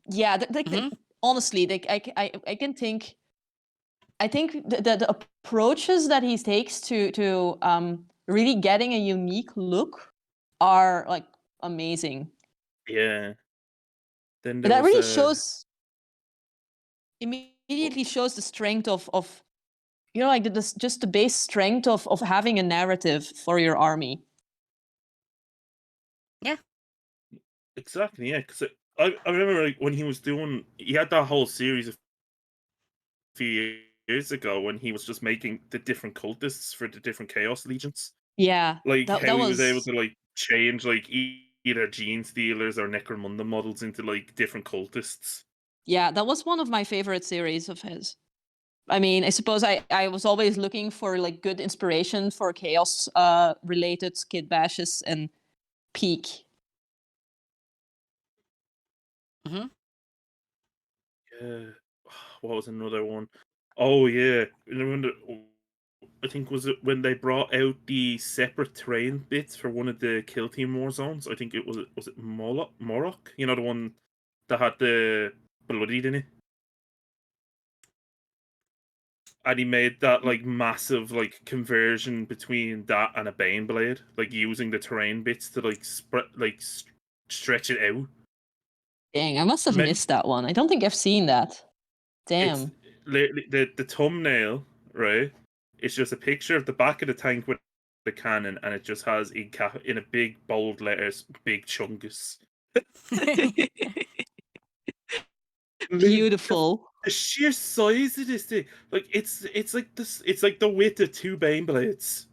yeah. Mm-hmm. Honestly, like I can think. I think the approaches that he takes to really getting a unique look are like amazing. Yeah. Then there That was really shows immediately shows the strength of like just the base strength of having a narrative for your army. Yeah. exactly, yeah. Because I remember when he had that whole series a few years ago when he was just making the different cultists for the different Chaos Legions. Yeah, Like that how that he was able was to change either Gene Stealers or Necromunda models into different cultists. that was one of my favorite series of his. I mean, I suppose I was always looking for like good inspiration for chaos related kid bashes and peak. Mm-hmm. Yeah. What was another one? Oh yeah, remember I think was it when they brought out the separate terrain bits for one of the Kill Team War zones. I think it was Morok? You know, the one that had the bloodied in it. And he made that like massive like conversion between that and a Bane blade, like using the terrain bits to like stretch it out. Dang, I must have missed that one. I don't think I've seen that. Damn. It's the thumbnail, right? It's just a picture of the back of the tank with the cannon, and it just has in a big bold letters, "Big Chungus." Beautiful. The sheer size of this thing, like it's like this. It's like the width of two Bane blades.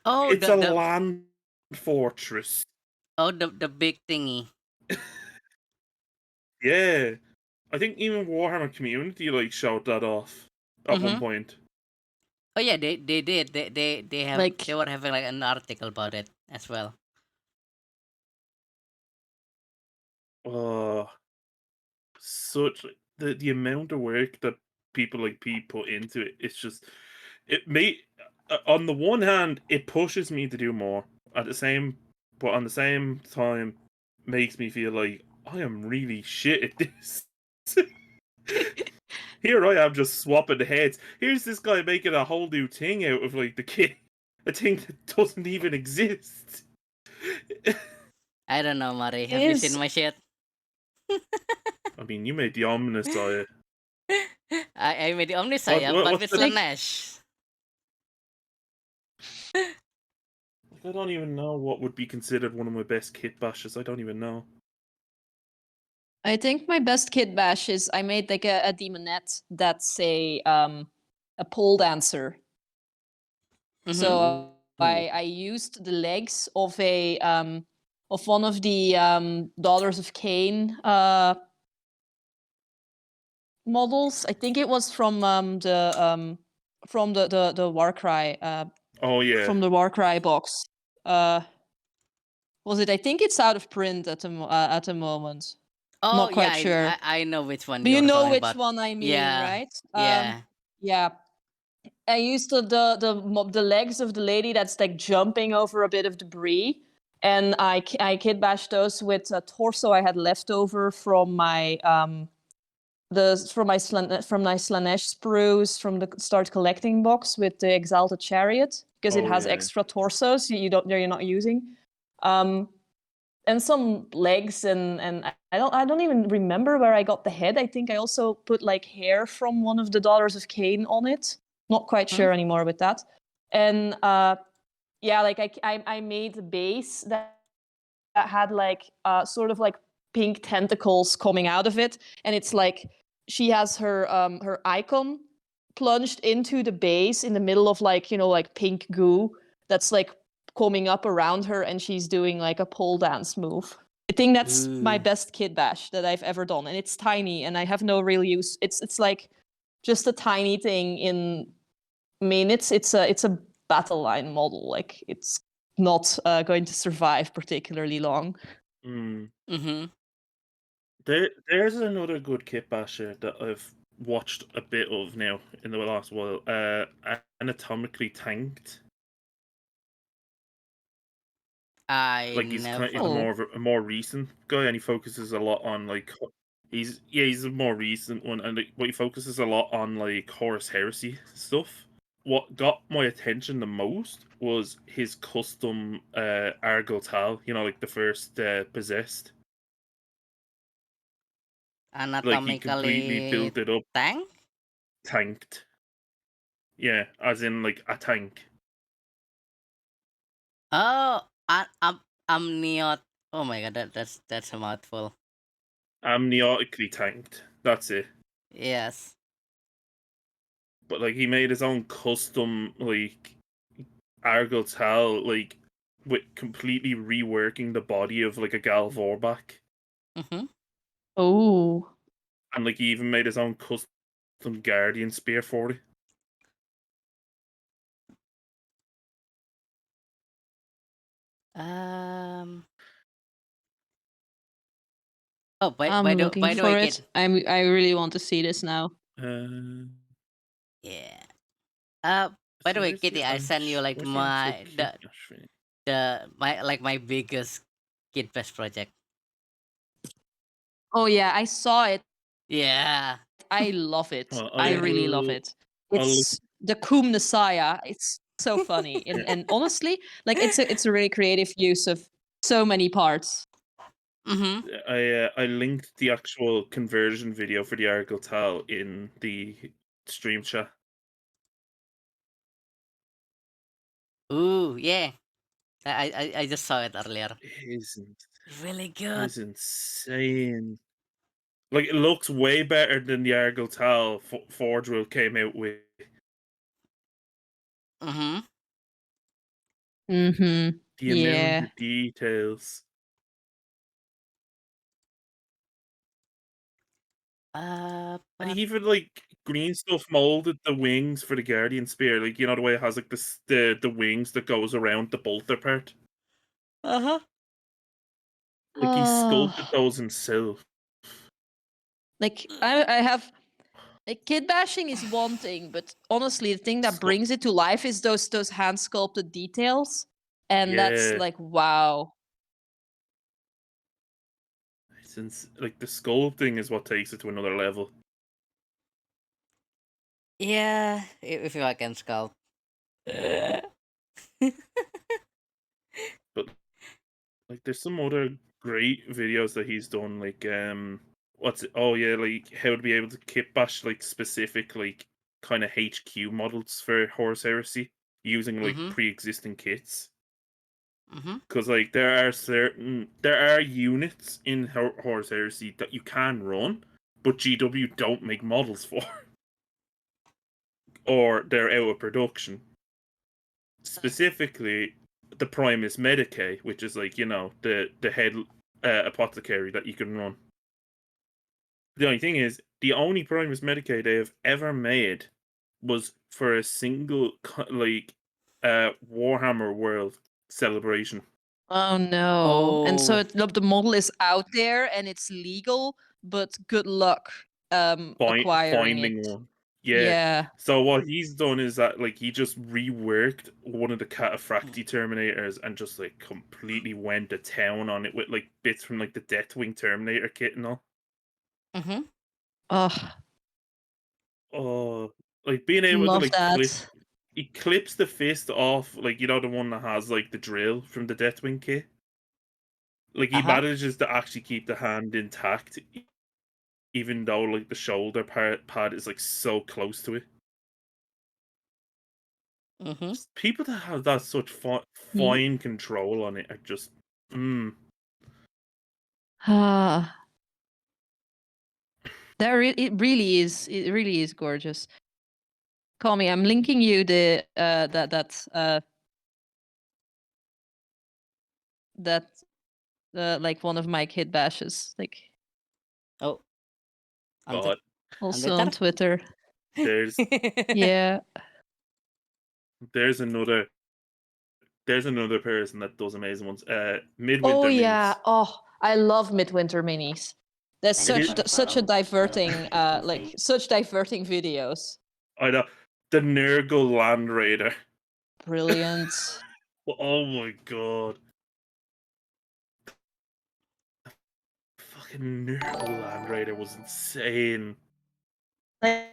Oh, it's a land fortress. Oh, the big thingy. Yeah, I think even Warhammer Community like showed that off at one point. Oh yeah, they did. They have Like- they were having like an article about it as well. Such the amount of work that people like Pete put into it. It's just on the one hand, it pushes me to do more. But on the same time, makes me feel like I am really shit at this. Here I am just swapping the heads. Here's this guy making a whole new thing out of like the kid, a thing that doesn't even exist. I don't know, Mari. Have you seen my shit? I mean, you made the Omnissiah. I made the Omnissiah, but with Slanesh. I don't even know what would be considered one of my best kit bashes. I don't even know. I think my best kit bash is I made like a demonette that's a pole dancer. So I used the legs of a of one of the Daughters of Cain models. I think it was from the Warcry. Oh yeah. From the Warcry box. Was it? I think it's out of print at the moment. Oh, Not quite sure. I know which one. Do you know which about. one I mean, Yeah. right? Yeah. Yeah. I used the legs of the lady that's like jumping over a bit of debris, and I kit bashed those with a torso I had left over from my Slanesh sprues from the start collecting box with the Exalted Chariot, because it has extra torsos you're not using. And some legs and I don't even remember where I got the head. I think I also put like hair from one of the Daughters of Cain on it. Not quite sure anymore with that. And like I made a base that had like sort of like pink tentacles coming out of it, and it's like she has her her icon plunged into the base in the middle of like, you know, like pink goo that's like coming up around her, and she's doing like a pole dance move. I think that's my best kit bash that I've ever done, and it's tiny and I have no real use. It's like just a tiny thing in. I mean, it's a battle line model. Like it's not going to survive particularly long. There's another good kit basher that I've watched a bit of now in the last while. Anatomically Tanked. He's a more recent guy, and he focuses a lot on like he's a more recent one, and but he focuses a lot on like Horus Heresy stuff. What got my attention the most was his custom Argyle Tal, you know, like the first Possessed. Anatomically like he completely built it up. Tanked. Yeah, as in like a tank. Oh, amniot. Oh my god, that's a mouthful. Amniotically tanked. That's it. Yes. But like he made his own custom like Argyle Tal, like with completely reworking the body of like a Gal Vorbak. Oh. And like he even made his own custom Guardian spear for it. Oh, by the way, I really want to see this now. Yeah. By the So way, where's Kitty, I send you like where's the actual my kit bash thing? my biggest Kid Best project. Oh yeah, I saw it. Yeah. I love it. Well, I I really love will. it. I'll look. It's the Kommissar. It's so funny, and Yeah. and honestly, like it's a really creative use of so many parts. Mm-hmm. I linked the actual conversion video for the Argyle Tal in the stream chat. Ooh, yeah. I just saw it earlier. It isn't. Really It good. is insane. Like it looks way better than the Argyle Tal Forge World came out with. Mm-hmm. Mm-hmm. The amount Yeah. of details. And But even like green stuff molded the wings for the Guardian Spear. Like you know the way it has like the wings that goes around the bolter part. uh-huh. Like he sculpted Oh, those himself. like I have like kid bashing is one thing, but honestly, the thing that brings it to life is those hand sculpted details, and that's Yeah, like wow. since like the sculpting is what takes it to another level. Yeah, if I can sculpt. But like there's some other great videos that he's done, like what's it? Oh yeah, like how to be able to kit bash like specific like kind of HQ models for Horus Heresy using like Mm-hmm. pre-existing kits. Mm-hmm. Because like there are units in Horus Heresy that you can run, but GW don't make models for, or they're out of production. Specifically, the Primus Medicae, which is like the head apothecary that you can run. The only thing is, the only Primus Medicae they have ever made was for a single like Warhammer World celebration. Oh no. And so Oh. the model is out there and it's legal, but good luck acquiring Finding it. one. Yeah. Yeah. So what he's done is that like he just reworked one of the Cataphracti Terminators and just like completely went to town on it with like bits from like the Deathwing Terminator kit and all. Mm-hmm. Oh, Oh, like being able to love like clip, that. he clips the fist off, like the one that has like the drill from the Deathwing kit. Like he Uh-huh. manages to actually keep the hand intact, even though like the shoulder pad is like so close to it. Mm-hmm. Just people that have that such Hmm. fine control on it are just Ah, it really is. It really is gorgeous. Call me. I'm linking you the that like one of my kid bashes, like Oh, on God. on also Twitter? on Twitter. There's Yeah. there's another person that does amazing ones. Oh Midwinter yeah. Minis. Oh, I love Midwinter Minis. There's such a diverting like such diverting videos. I know the Nurgle Land Raider. Brilliant. Oh my god. Fucking Nurgle Land Raider was insane. Like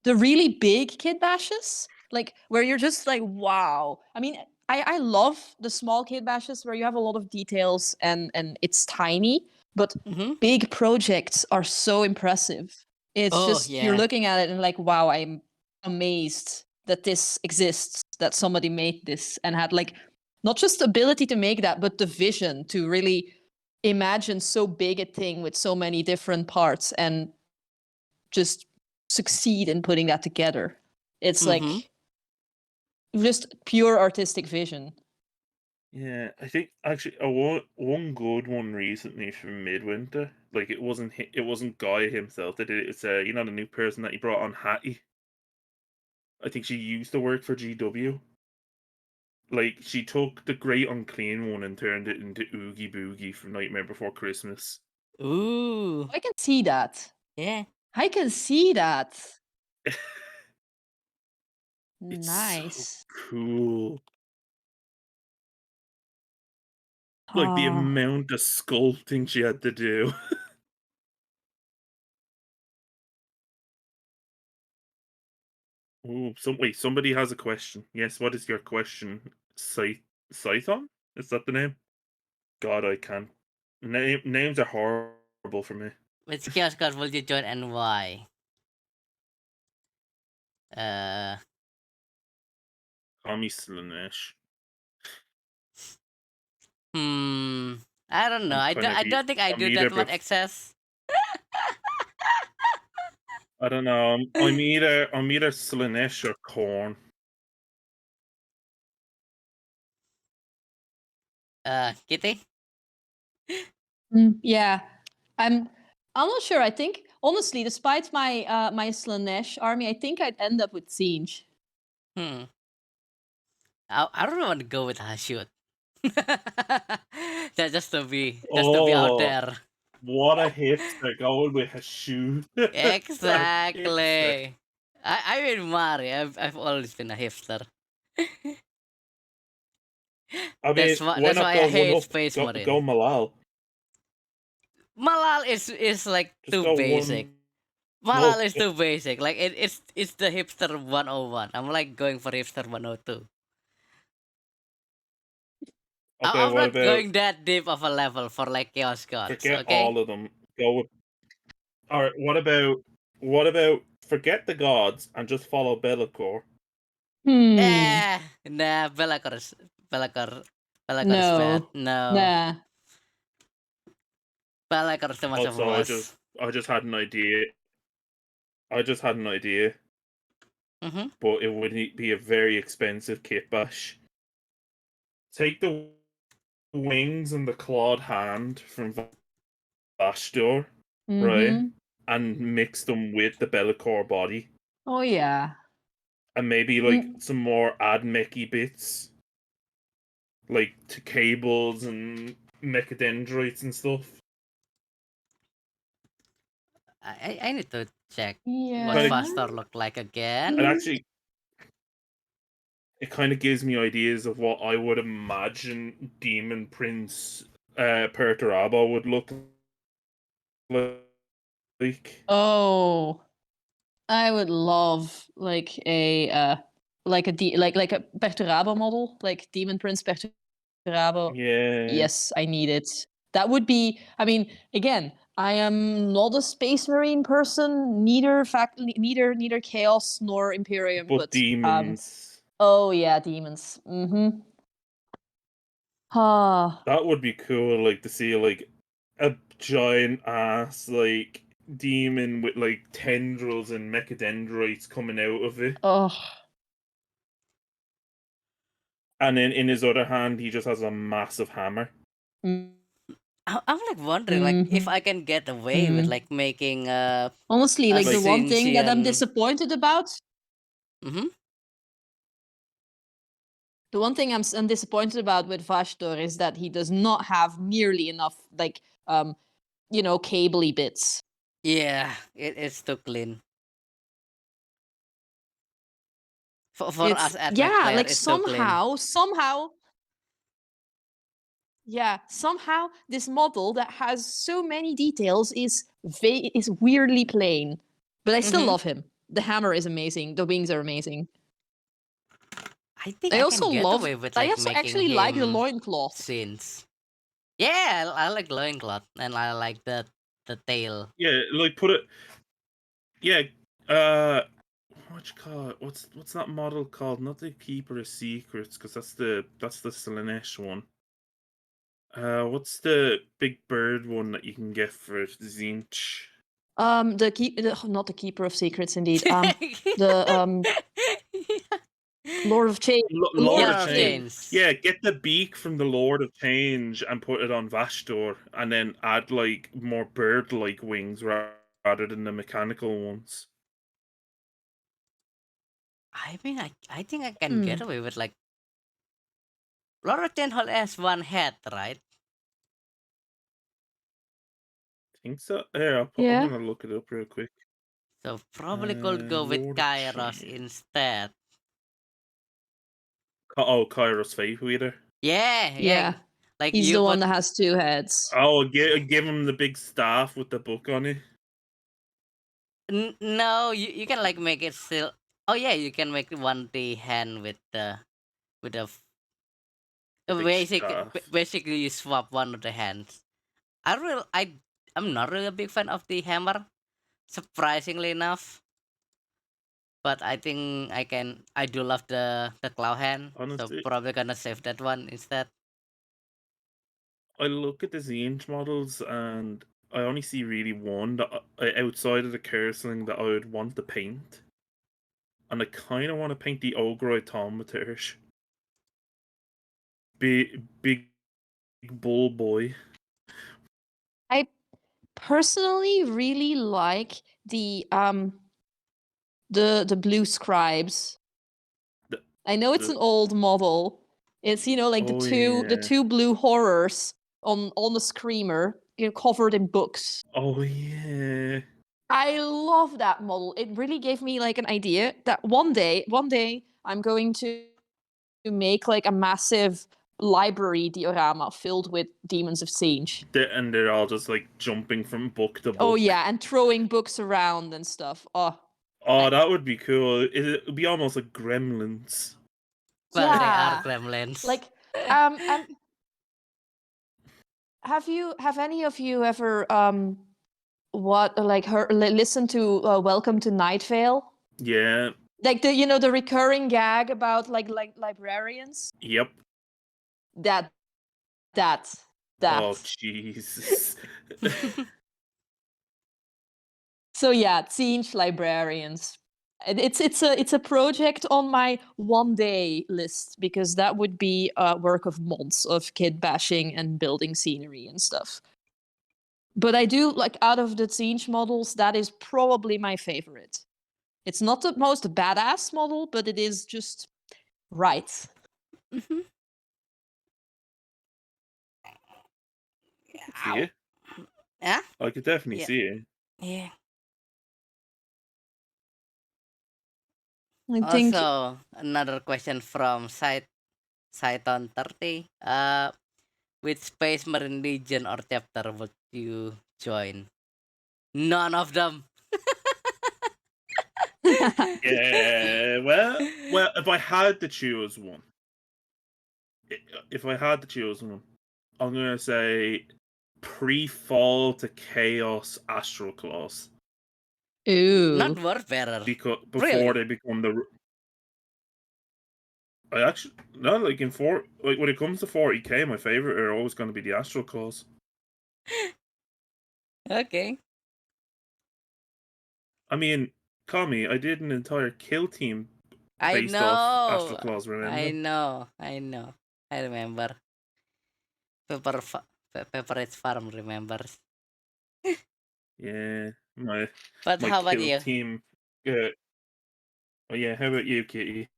the really big kid bashes, like where you're just like, wow. I mean, I love the small kid bashes where you have a lot of details and it's tiny, but Mm-hmm. big projects are so impressive. It's Oh, just you're yeah. looking at it and like, wow, I'm amazed that this exists, that somebody made this and had like not just the ability to make that, but the vision to really imagine so big a thing with so many different parts and just succeed in putting that together. It's Mm-hmm. like just pure artistic vision. Yeah, I think actually one good one recently from Midwinter. Like it wasn't Guy himself that did it. It's the new person that he brought on, Hattie. I think she used to work for GW. Like she took the Great Unclean one and turned it into Oogie Boogie from Nightmare Before Christmas. Ooh. I can see that. Yeah. I can see that. It's so Nice. cool. Like the Oh. amount of sculpting she had to do. Oh, somebody has a question. Yes, what is your question? Scython? Is that the name? God, I can't. Names are horrible for me. Which chaos god will you join and why? Tommy Slanesh. I don't know. I'm I kind don't. of I don't think I I'm do that either much access. I don't know. I'm either Slanesh or Corn. Kitty. Yeah, I'm not sure. I think honestly, despite my my Slanesh army, I think I'd end up with Siege. I don't want to go with Hashut. That just to be out there. What a hipster going with a shoe. Exactly. I mean Mario. I've always been a hipster. I mean, why That's not why I go one hate up? Space Go Marine. Malal. Malal is like Just too go basic. one Malal up. is too basic. Like it's the hipster 101. I'm like going for hipster 102. Okay, I'm what not about going that deep of a level for like chaos gods. forget Okay. all of them? Go with. All right. What about forget the gods and just follow Be'lakor? Nah. Belacor is bad. No. No. Nah. Belacor is too much of a Also, wuss. I just had an idea. I just had an idea, but it would be a very expensive kit bash. Take the wings and the clawed hand from Vashdor, right, and mix them with the Be'lakor body, Oh yeah. and maybe like some more Admechy bits, like to cables and mechadendrites and stuff. I need to check what Kinda- Fastor looked like again. And actually, it kind of gives me ideas of what I would imagine Demon Prince Perturabo would look like. Oh, I would love like a like a Perturabo model, like Demon Prince Perturabo. Yeah. Yes, I need it. That would be. I mean, again, I am not a Space Marine person, neither Chaos nor Imperium, But but demons. Oh yeah, demons. Ah. That would be cool, like to see like a giant ass like demon with like tendrils and mechadendrites coming out of it. Oh. And then in his other hand he just has a massive hammer. I'm like wondering, like if I can get away with like making honestly, like the one thing that I'm Sintian- disappointed about. Mhm. The one thing I'm disappointed about with Vashdor is that he does not have nearly enough like cabley bits. Yeah, it's too clean. For us at yeah, like it's too clean. somehow yeah, somehow this model that has so many details is weirdly plain. But I still love him. The hammer is amazing. The wings are amazing. I think I I also can get love. away with I like also making actually him like the loincloth. scenes. Yeah, I like loincloth, and I like the tail. Yeah, like put it. Yeah, what you call it? What's that model called? Not the Keeper of Secrets, because that's the Slanesh one. What's the big bird one that you can get for Zinch? Not the Keeper of Secrets, indeed. The Lord of Change. Lord of of Change. Yeah, get the beak from the Lord of Change and put it on Vashdor, and then add like more bird-like wings rather than the mechanical ones. I mean, I think I can get away with like Lord of Change has one head, right? I think so. Here, I'm gonna look it up real quick. So probably could go with Lord of Kairos Change. instead. Kairos Faith Weeder. Yeah. Yeah. Like He's you the one put that has 2 heads. Oh, give him the big staff with the book on it. no, you can like make it still. Oh yeah, you can make one the hand with the The big staff. basically you swap one of the hands. I'm not really a big fan of the hammer, surprisingly enough. But I think I do love the claw hand, so Honestly, probably gonna save that one instead. I look at the Zinj models and I only see really one that outside of the cursing that I would want to paint. And I kind of want to paint the Ogre Automaturge. Big bull boy. I personally really like the blue scribes. I know it's an old model. It's like the two blue horrors on the screamer, covered in books. Oh yeah. I love that model. It really gave me like an idea that one day I'm going to make like a massive library diorama filled with Demons of Siege. And they're all just like jumping from book to book. Oh yeah, and throwing books around and stuff. Oh, that would be cool. It would be almost like Gremlins. Well, Yeah. they are gremlins. Like, have any of you ever listened to Welcome to Night Vale? Yeah. Like the recurring gag about like librarians? Yep. That. Oh Jesus. So yeah, Siege librarians. It's a project on my one day list because that would be a work of months of kid bashing and building scenery and stuff. But I do like out of the Siege models, that is probably my favorite. It's not the most badass model, but it is just right. Mhm. See it? Yeah. I could definitely see it. Yeah. I think Also, another question from Saiton 30. Which Space Marine Legion or chapter would you join? None of them. Yeah. Well, if I had to choose one, I'm gonna say pre-fall to chaos Astral Claws. Ooh. Not Warbearer. Before Really? they become the. I actually no, like in when it comes to 40k, my favorite are always going to be the Astral Claws. Okay. I mean, Kami, I did an entire kill team I based off Astral know. Claws. Remember? I know. I remember. Pepperidge Farm remembers. Yeah, my But how about kill you? team. Oh yeah, how about you, Kitty?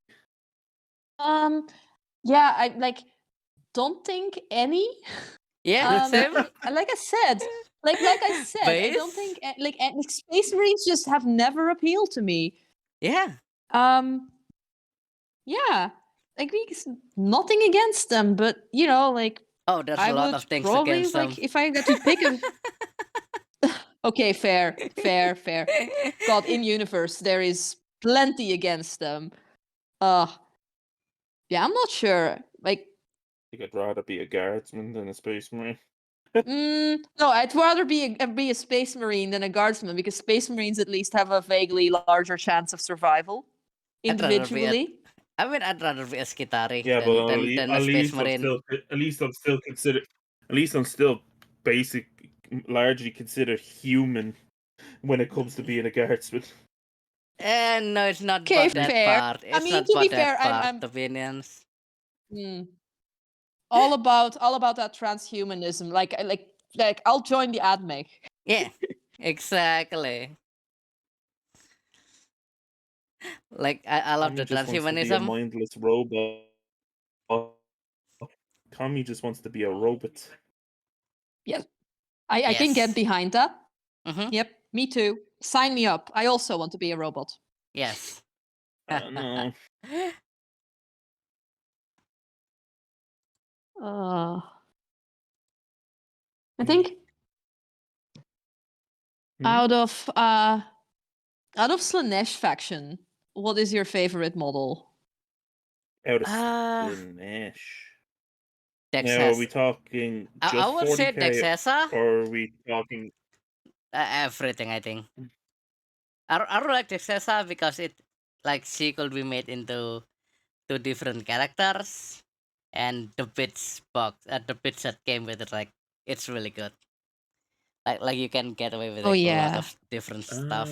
Yeah, I like don't think any. Yeah, same. Like I said, I don't Base? think Space Marines just have never appealed to me. Yeah. Yeah, like nothing against them, but like Oh, there's I a lot would of things probably against them. if I got to pick a. Okay, fair. God, in universe there is plenty against them. Yeah, I'm not sure. Like, I think I'd rather be a guardsman than a space marine. no, I'd rather be a space marine than a guardsman because space marines at least have a vaguely larger chance of survival individually. I'd rather be a Skitari Yeah, but than a Space Marine. at least I'm still considered. At least I'm still largely considered human when it comes to being a guardsman. No, it's not Okay, about that fair. part. I It's mean, not to be about fair, that part, I'm opinions. all about that transhumanism. Like I'll join the AdMech. Yeah, exactly. Like, I love the Tommy just wants to be a transhumanism. mindless robot. Tommy just wants to be a robot. Yes, I can get Yes. behind that. Mm-hmm. Yep, me too. Sign me up. I also want to be a robot. Yes. No. I think Hmm? out of Slanesh faction, what is your favorite model? Out of Uh, Slanesh. Dex Now, are we has. talking I just would say 40k, Dexesa. or are we talking... Everything, I think. I don't like Dexesa because it, like, she could be made into two different characters, and the bits the bits that came with it, like, it's really good. Like you can get away with Oh like a lot yeah. of different stuff.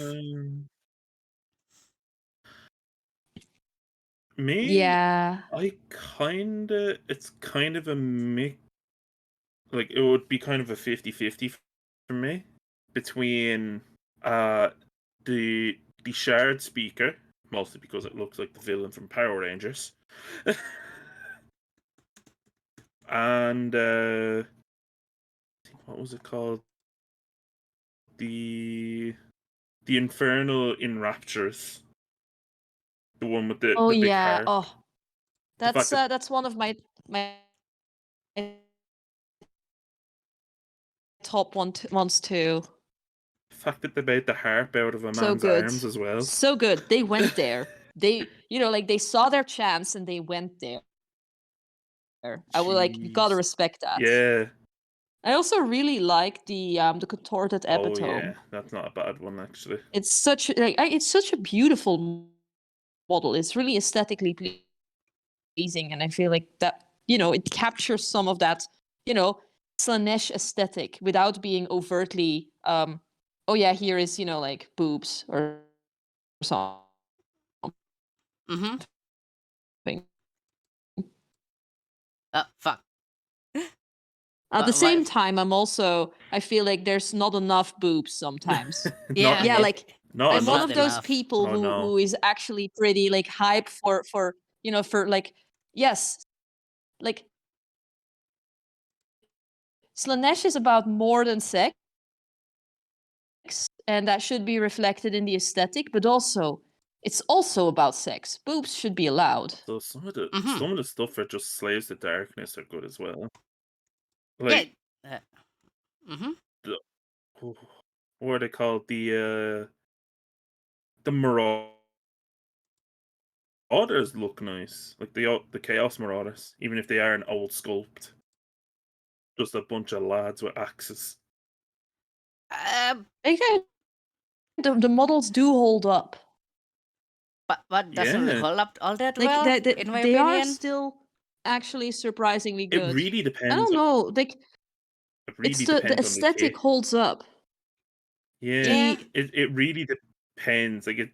Me, Yeah. it's kind of a mix. Like, it would be kind of a 50-50 for me between the Shard Speaker, mostly because it looks like the villain from Power Rangers, and what was it called? The Infernal Enraptures, the one with Oh the big yeah. heart. Oh, The fact that that's one of my top ones too. the fact that they made the harp out of a So man's good. arms as well. So good. They went there. They, like, they saw their chance and they went there. I would, like, you gotta Jeez. respect that. Yeah. I also really like the contorted Oh epitome. yeah, that's not a bad one actually. It's such it's such a beautiful model. It's really aesthetically pleasing, and I feel like that it captures some of that Slanesh aesthetic without being overtly oh yeah, here is like boobs or something. Mm-hmm. Fuck. At the But same why? time, I feel like there's not enough boobs sometimes. Not Yeah, Yeah, enough. like Not I'm it's one enough. not of those enough. people Oh no. who is actually pretty like hype for for like, yes, like Slanesh is about more than sex, and that should be reflected in the aesthetic, but also it's also about sex. Boobs should be allowed. So some of the Mm-hmm. stuff for just Slaves to Darkness are good as well. Yeah. Like Mm-hmm. the, what are they called? The Marauders look nice. Like the Chaos Marauders, even if they are an old sculpt. Just a bunch of lads with axes. Okay, the models do hold up. But doesn't really Yeah. hold up all that Like well, in my they are opinion. still actually surprisingly It good. really I depends. don't know, like It it's really the depends on the kit. aesthetic holds up. Yeah. Yeah. It really depends. Like it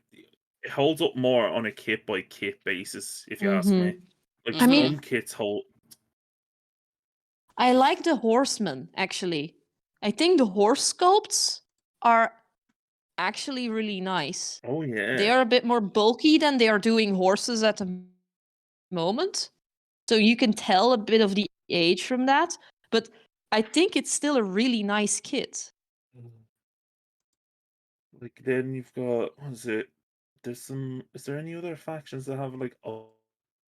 holds up more on a kit by kit basis, if you ask me. Like I mean, some kits hold. I like the horsemen actually. I think the horse sculpts are actually really nice. Oh They yeah. are a bit more bulky than they are doing horses at the moment. So you can tell a bit of the age from that, but I think it's still a really nice kit. Like then you've got, what is it? There's some. Is there any other factions that have like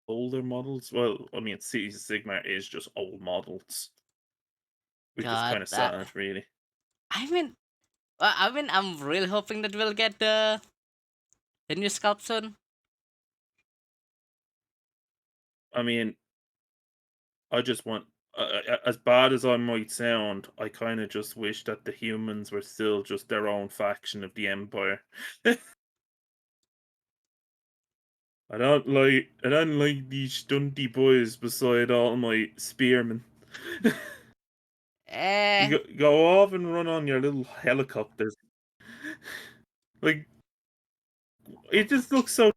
older models? Well, I mean, Cities of Sigmar is just old models, which is God, kind of sad, really. I mean, I'm really hoping that we'll get the new sculpt soon. I mean, I just want, as bad as I might sound, I kind of just wish that the humans were still just their own faction of the Empire. I don't like these stunty boys beside all my spearmen. Eh, Go off and run on your little helicopters. Like, it just looks so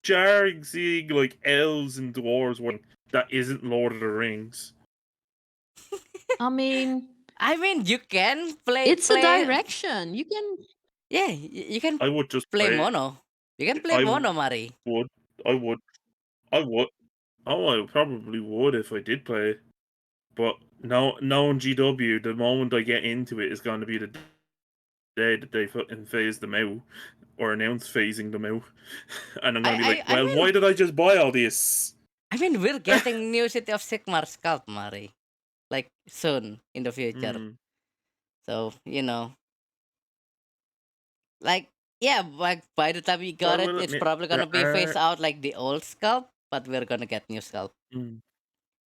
jarring seeing like elves and dwarves wearing that isn't Lord of the Rings. I mean, you can it's a play. direction. You can. Yeah, you can I would just play play. mono. You can play I mono, Mari. would. I would. I would. Oh, I probably would if I did play it. But no, knowing GW, the moment I get into it is going to be the day that they fucking phase them out or announce phasing them out, and I'm going to be like, I well, why mean, did I just buy all this? I mean, we're getting new City of Sigmar sculpt, Mari. Like, soon, in the future. Mm. So, like, yeah, by the time we So I got it, will it's admit probably gonna there be phased are out like the old sculpt, but we're gonna get new sculpt mm,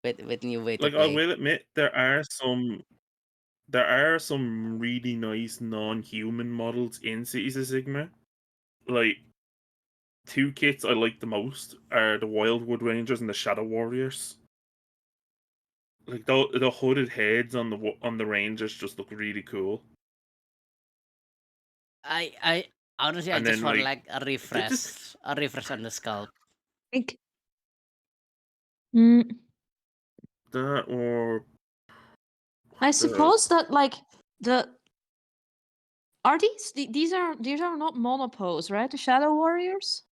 with new way to like I play. will admit there are some really nice non-human models in Cities of Sigmar. Like, two kits I like the most are the Wildwood Rangers and the Shadow Warriors. Like the hooded heads on the Rangers just look really cool. I honestly, I And just then want like like a just refresh on the sculpt. think. Mm, that or I the suppose that like the are these are not monopose, right? The Shadow Warriors,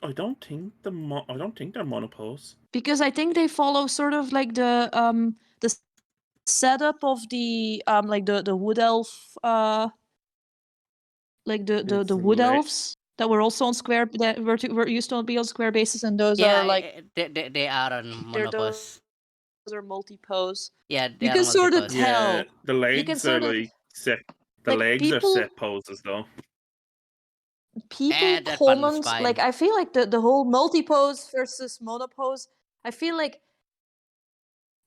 I don't think they're monopose. because I think they follow sort of like the setup of the like the wood elf like It's the wood elves that were also on square that were used to be on square bases, and those Yeah, are like they are on monopose. those are multi-pose. Yeah, they You are can sort of multipose. Yeah, tell. the You can legs are sort of like set. The like legs are people set poses though. That button is comment, like fine. I feel like the whole multi-pose versus monopose, I feel like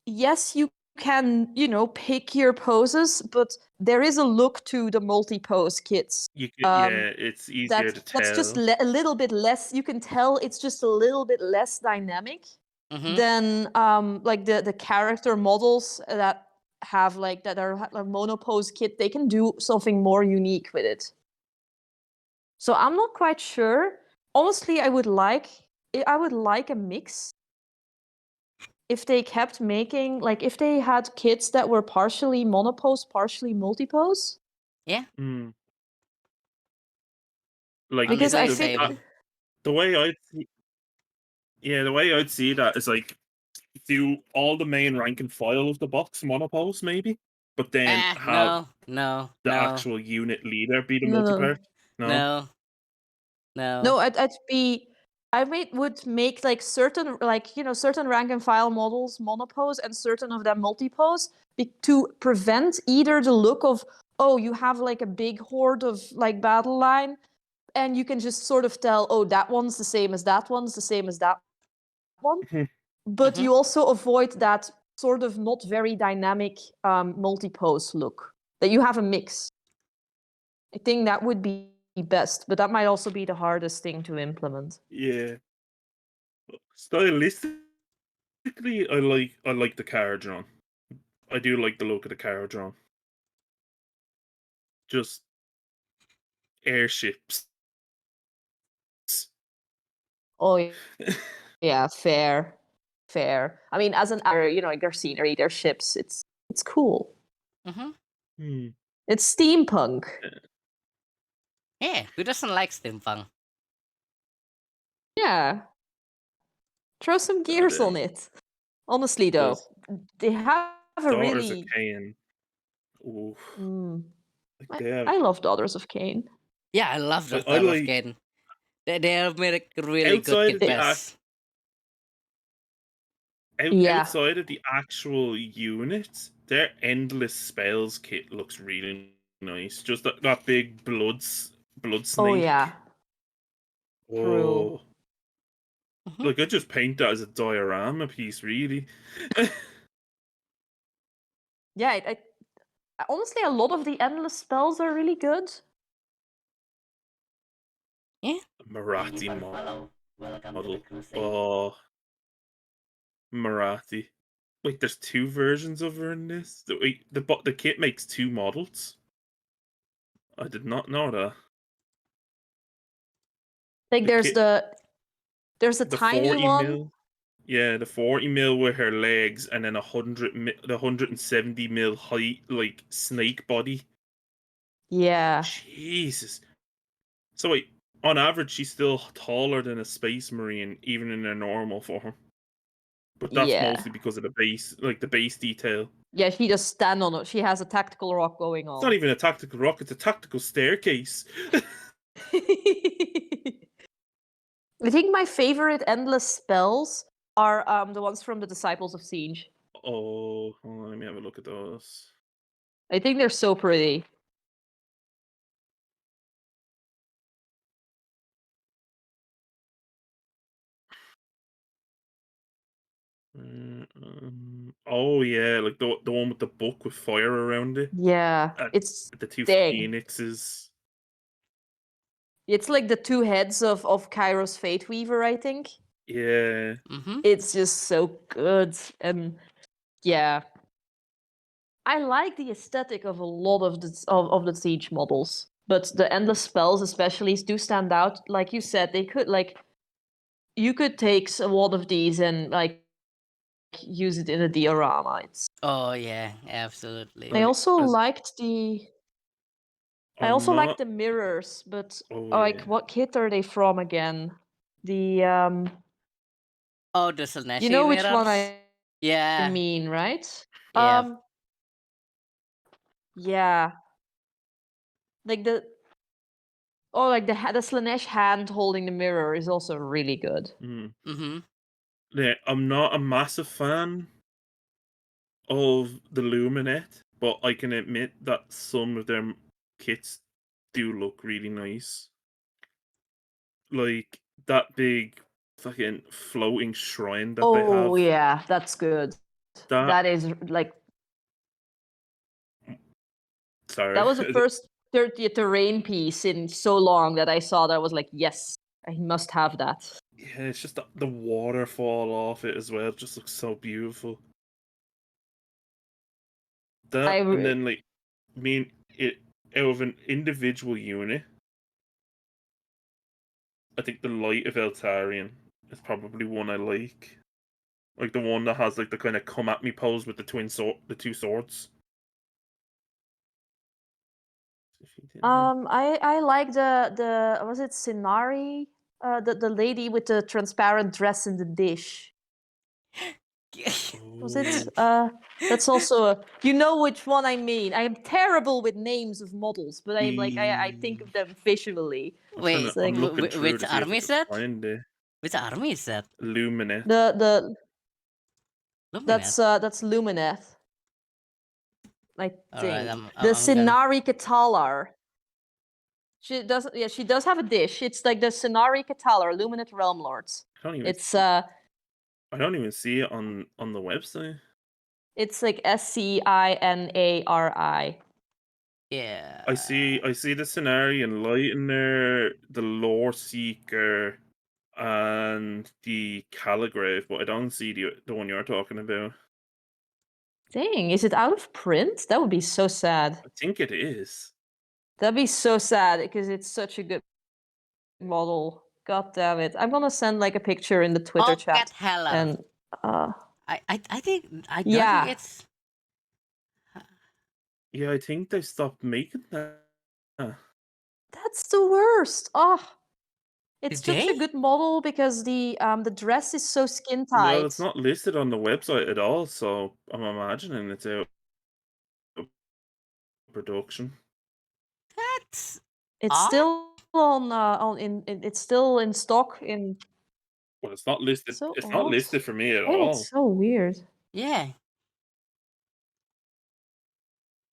yes, you can, pick your poses, but there is a look to the multi-pose kits. It's easier to That's just tell. a little bit less. You can tell it's just a little bit less dynamic Mm-hmm. than like the character models that have like that are a monopose kit. They can do something more unique with it. So I'm not quite sure. Honestly, I would like a mix. If they kept making, like, if they had kits that were partially monopose, partially multipose. Yeah. Mm. Like Only Because do I the think same. the way I'd see that is like do all the main rank and file of the box monopose maybe, but then have No, the actual unit leader be the no, multiplayer. No. no, would make like certain, like, certain rank and file models monopose and certain of them multipose to prevent either the look of, oh, you have like a big horde of like battle line and you can just sort of tell, oh, that one's the same as that one's the same as that one. But you also avoid that sort of not very dynamic multipose look, that you have a mix. I think that would be best, but that might also be the hardest thing to implement. Yeah. Stylistically, I like the car drone. I do like the look of the car drone. Just airships. Oh yeah, fair. I mean, as an actor, like their scenery, their ships, it's cool. Mm-hmm. It's steampunk. Yeah, who doesn't like steampunk? Yeah. Throw some gears on it. Honestly, though, they have a Daughters of really. Cain. Ooh. I love Daughters of Cain. Yeah, I love those I type of like kid. They have made a really good outside kid of the best. outside of the actual units, their endless spells kit looks really nice. Just that big blood snake. Oh yeah. Oh. True. Like, I just paint that as a diorama piece, really. Yeah, I honestly, a lot of the endless spells are really good. Yeah. Marathi model. Oh. Marathi. Wait, there's two versions of her in this? Wait, the kit makes two models? I did not know that. Like there's a the tiny 40 one. mil. Yeah, the 40 mil with her legs, and then the 170 mil height, like snake body. Yeah. Jesus. So wait, on average, she's still taller than a space marine, even in her normal form. But that's mostly because of the base detail. Yeah, she just stand on it. She has a tactical rock going on. It's not even a tactical rock; it's a tactical staircase. I think my favorite endless spells are the ones from the Disciples of Siege. Oh, hold on, let me have a look at those. I think they're so pretty. Oh yeah, like the one with the book with fire around it. Yeah, it's The two big. phoenixes. It's like the two heads of Kairos Fate Weaver, I think. Yeah. Mm-hmm. It's just so good. And yeah. I like the aesthetic of a lot of the Siege models. But the endless spells especially do stand out. Like you said, they could you could take a lot of these and use it in a diorama. Oh yeah, absolutely. I also as- liked the I I'm also like not. the mirrors, but Oh like yeah. what kit are they from again? The Oh, the you Slaneshi know which one mirrors. I Yeah, mean, right? yeah. Yeah. Like like the Slanesh hand holding the mirror is also really good. Mm-hmm. Yeah, I'm not a massive fan of the Luminet, but I can admit that some of their kits do look really nice. Like that big fucking floating shrine that they have. Oh yeah, that's good. That That is like sorry. that was the first terrain piece in so long that I saw that I was like, yes, I must have that. Yeah, it's just the waterfall off it as well. It just looks so beautiful. That and then like, I mean, it out of an individual unit, I think the Light of Eltarian is probably one I like. Like the one that has like the kind of come at me pose with the the two swords. I like the was it Sinari? The lady with the transparent dress in the dish. Was it? That's also a. You know which one I mean. I am terrible with names of models, but I'm like I think of them visually. Wait, I'm looking through which to see if army I is can that? find it. Which army is that? Luminet. The Lumineth. that's Lumineth. I All right, think the I'm gonna. Sinari Katalar. She does have a dish. It's like the Sinari Katalar, Lumineth Realm Lords. I don't even. It's I don't even see it on the website. it's like Scinari. Yeah. I see the scenario and light in there, the lore seeker, and the Caligrave, but I don't see the one you're talking about. Dang, is it out of print? That would be so sad. I think it is. That'd be so sad because it's such a good model. God damn it. I'm gonna send like a picture in the Twitter Oh, Cat chat. Heller. And I think I don't yeah. think it's. Yeah, I think they stopped making that. That's the worst. Oh, it's Did such they? a good model because the dress is so skin tight. Well, it's not listed on the website at all, so I'm imagining it's out of production. That's It's odd. still it's still in stock in. Well, it's not listed. So It's not odd. listed for me at Hey, all. it's so weird. Yeah.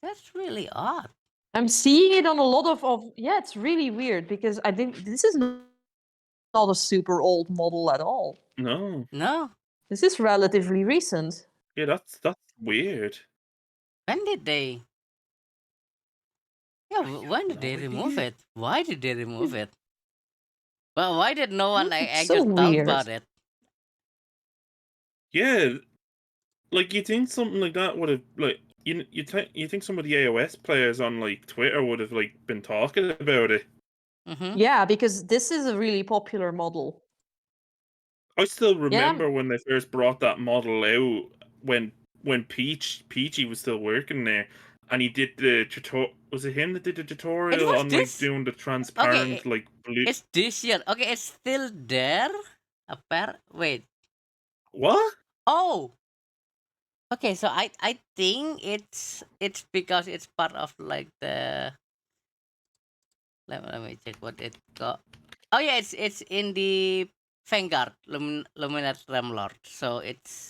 That's really odd. I'm seeing it on a lot of yeah, it's really weird because I think this is not a super old model at all. No. No. This is relatively recent. Yeah, that's weird. When did they? Yeah, when did no they remove idea. it? Why did they remove it? Well, why did no one It's just so talk weird. about it? Yeah, like you think something like that would have like you think some of the AOS players on like Twitter would have like been talking about it. Mm-hmm. Yeah, because this is a really popular model. I still remember when they first brought that model out when Peachy was still working there, and he did the tutorial. Was it him that did the It tutorial was on like this. doing the transparent Okay, like blue? it's this year. Okay, it's still there. Wait. What? Oh. Okay, so I think it's because it's part of like the. Let me check what it got. Oh yeah, it's in the Vanguard Luminate Remlord. So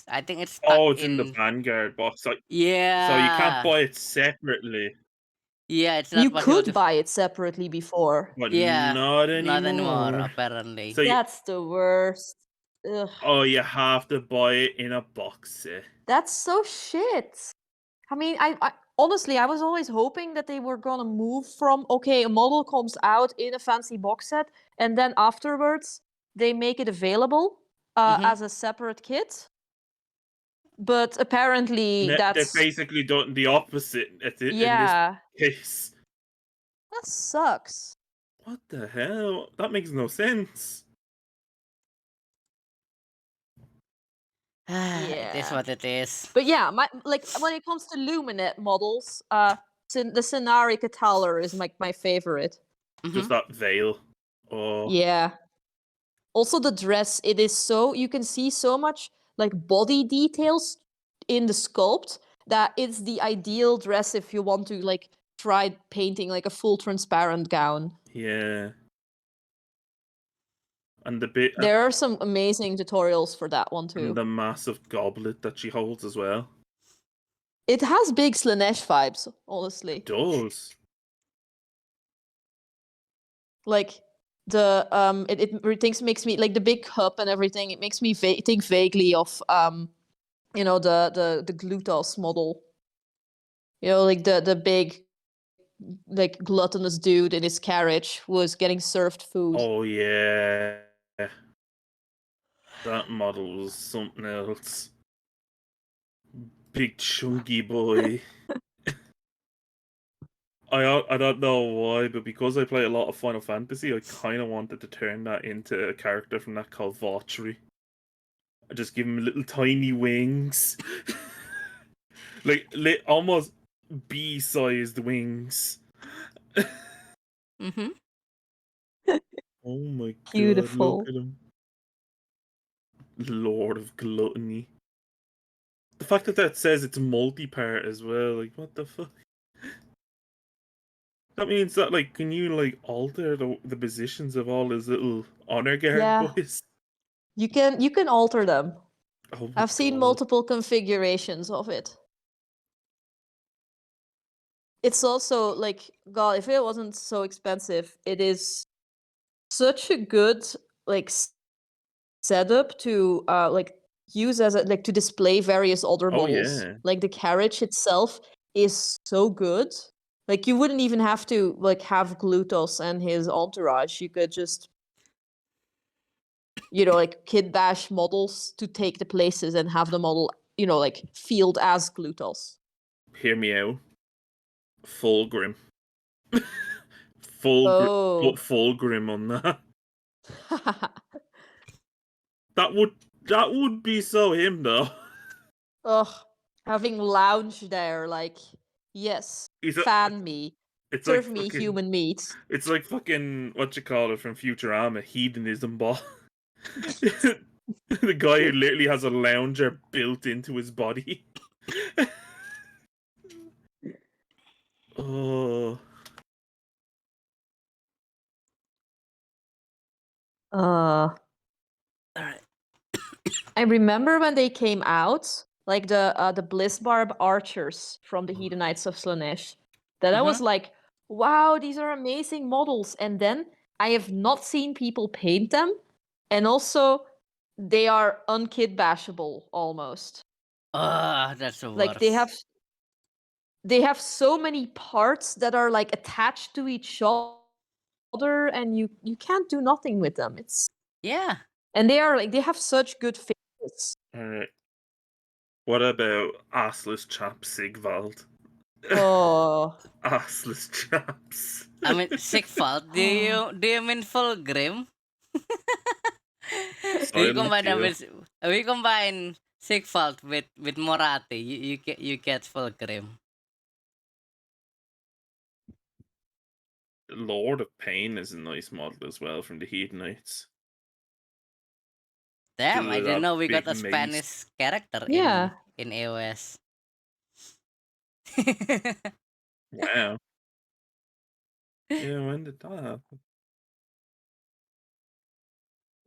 I think it's stuck Oh, it's in the in. Vanguard box. So you can't Yeah. buy it separately, Yeah, it's You not possible to. could buy it separately before. but Yeah, not not anymore anymore. apparently. So That's the worst. Ugh. you have to buy it in a box set. That's so shit. I mean, I honestly, I was always hoping that they were gonna move from, okay, a model comes out in a fancy box set, and then afterwards they make it available Mhm. as a separate kit. But apparently They've that's basically done the opposite in this yeah, case. that sucks. What the hell? That makes no sense. It is Yeah. what it is. But yeah, like when it comes to Luminate models, the Scenari Catalar is my favorite. Just Mhm. that veil. Oh, Yeah. Also the dress, it is so you can see so much like body details in the sculpt that it's the ideal dress if you want to like try painting like a full transparent gown. yeah. And the bit There are some amazing tutorials for that one and too. the massive goblet that she holds as well. It has big Slanesh vibes, honestly. It does. Like the it makes me like the big cup and everything. It makes me think vaguely of the Glutos model. You know, like the big like gluttonous dude in his carriage who was getting served food. Oh yeah. That model was something else. Big chunky boy. I don't know why, but because I play a lot of Final Fantasy, I kind of wanted to turn that into a character from that called Vautry. I just give him little tiny wings, like almost bee-sized wings. Mhm. Oh my god! Beautiful. Look at him, Lord of Gluttony. The fact that says it's multi-part as well, like what the fuck? That means that like, can you like alter the positions of all his little honor guard Yeah. boys? You can alter them. Oh my I've seen God. multiple configurations of it. It's also like God, if it wasn't so expensive, it is such a good like setup to like use as a like to display various other Oh models. yeah. Like the carriage itself is so good. Like you wouldn't even have to like have Glutos and his entourage. You could just like kid bash models to take the places and have the model, like field as Glutos. Hear me out. Full Grim. Oh. Full Grim on that. That would be so him though. Ugh. Having lounge there, like, yes, He's fan me. it's like Serve me fucking human meat. it's like fucking what you call it from Futurama, hedonism ball. The guy who literally has a lounger built into his body. Oh. Uh Alright. I remember when they came out, like the Blissbarb archers from the Hedonites of Slanesh. That I was Mhm. like, wow, these are amazing models. And then I have not seen people paint them. And also they are unkid bashable almost. That's the Like worst. they have so many parts that are like attached to each other and you can't do nothing with them. Yeah. And they are like they have such good faces. Alright. What about assless chap Sigvald? Oh. Assless chaps. I mean, Sigvald. Do you mean full Grim? We Silent combine them kill. with we combine Sigvald with Morati. You get full Grim. Lord of Pain is a nice model as well from the Hedonites. Damn, I With didn't that know we got big a mace. Spanish character Yeah. in AOS. Wow. Yeah, when did that happen?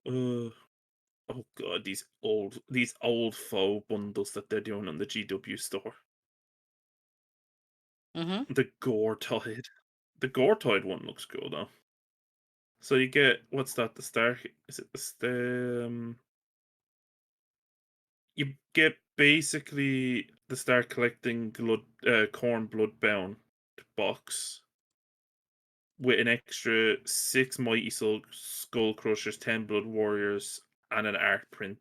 Oh god, these old faux bundles that they're doing on the GW store. Mm-hmm. The Goretoid. The Goretoid one looks cool though. So you get what's that? The star? Is it you get basically the start collecting corn bloodbound box with an extra 6 mighty skull crushers, 10 blood warriors, and an art print.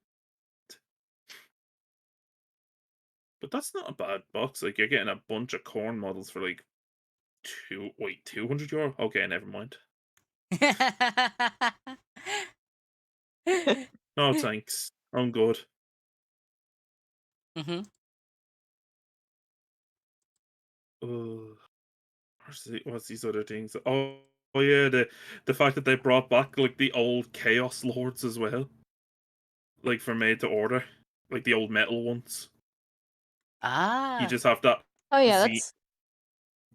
But that's not a bad box. Like you're getting a bunch of corn models for like €200. Okay, never mind. No thanks. I'm good. Mm-hmm. What's these other things? Oh yeah, the fact that they brought back like the old Chaos Lords as well, like for made to order, like the old metal ones. You Ah. just have that Oh yeah, Z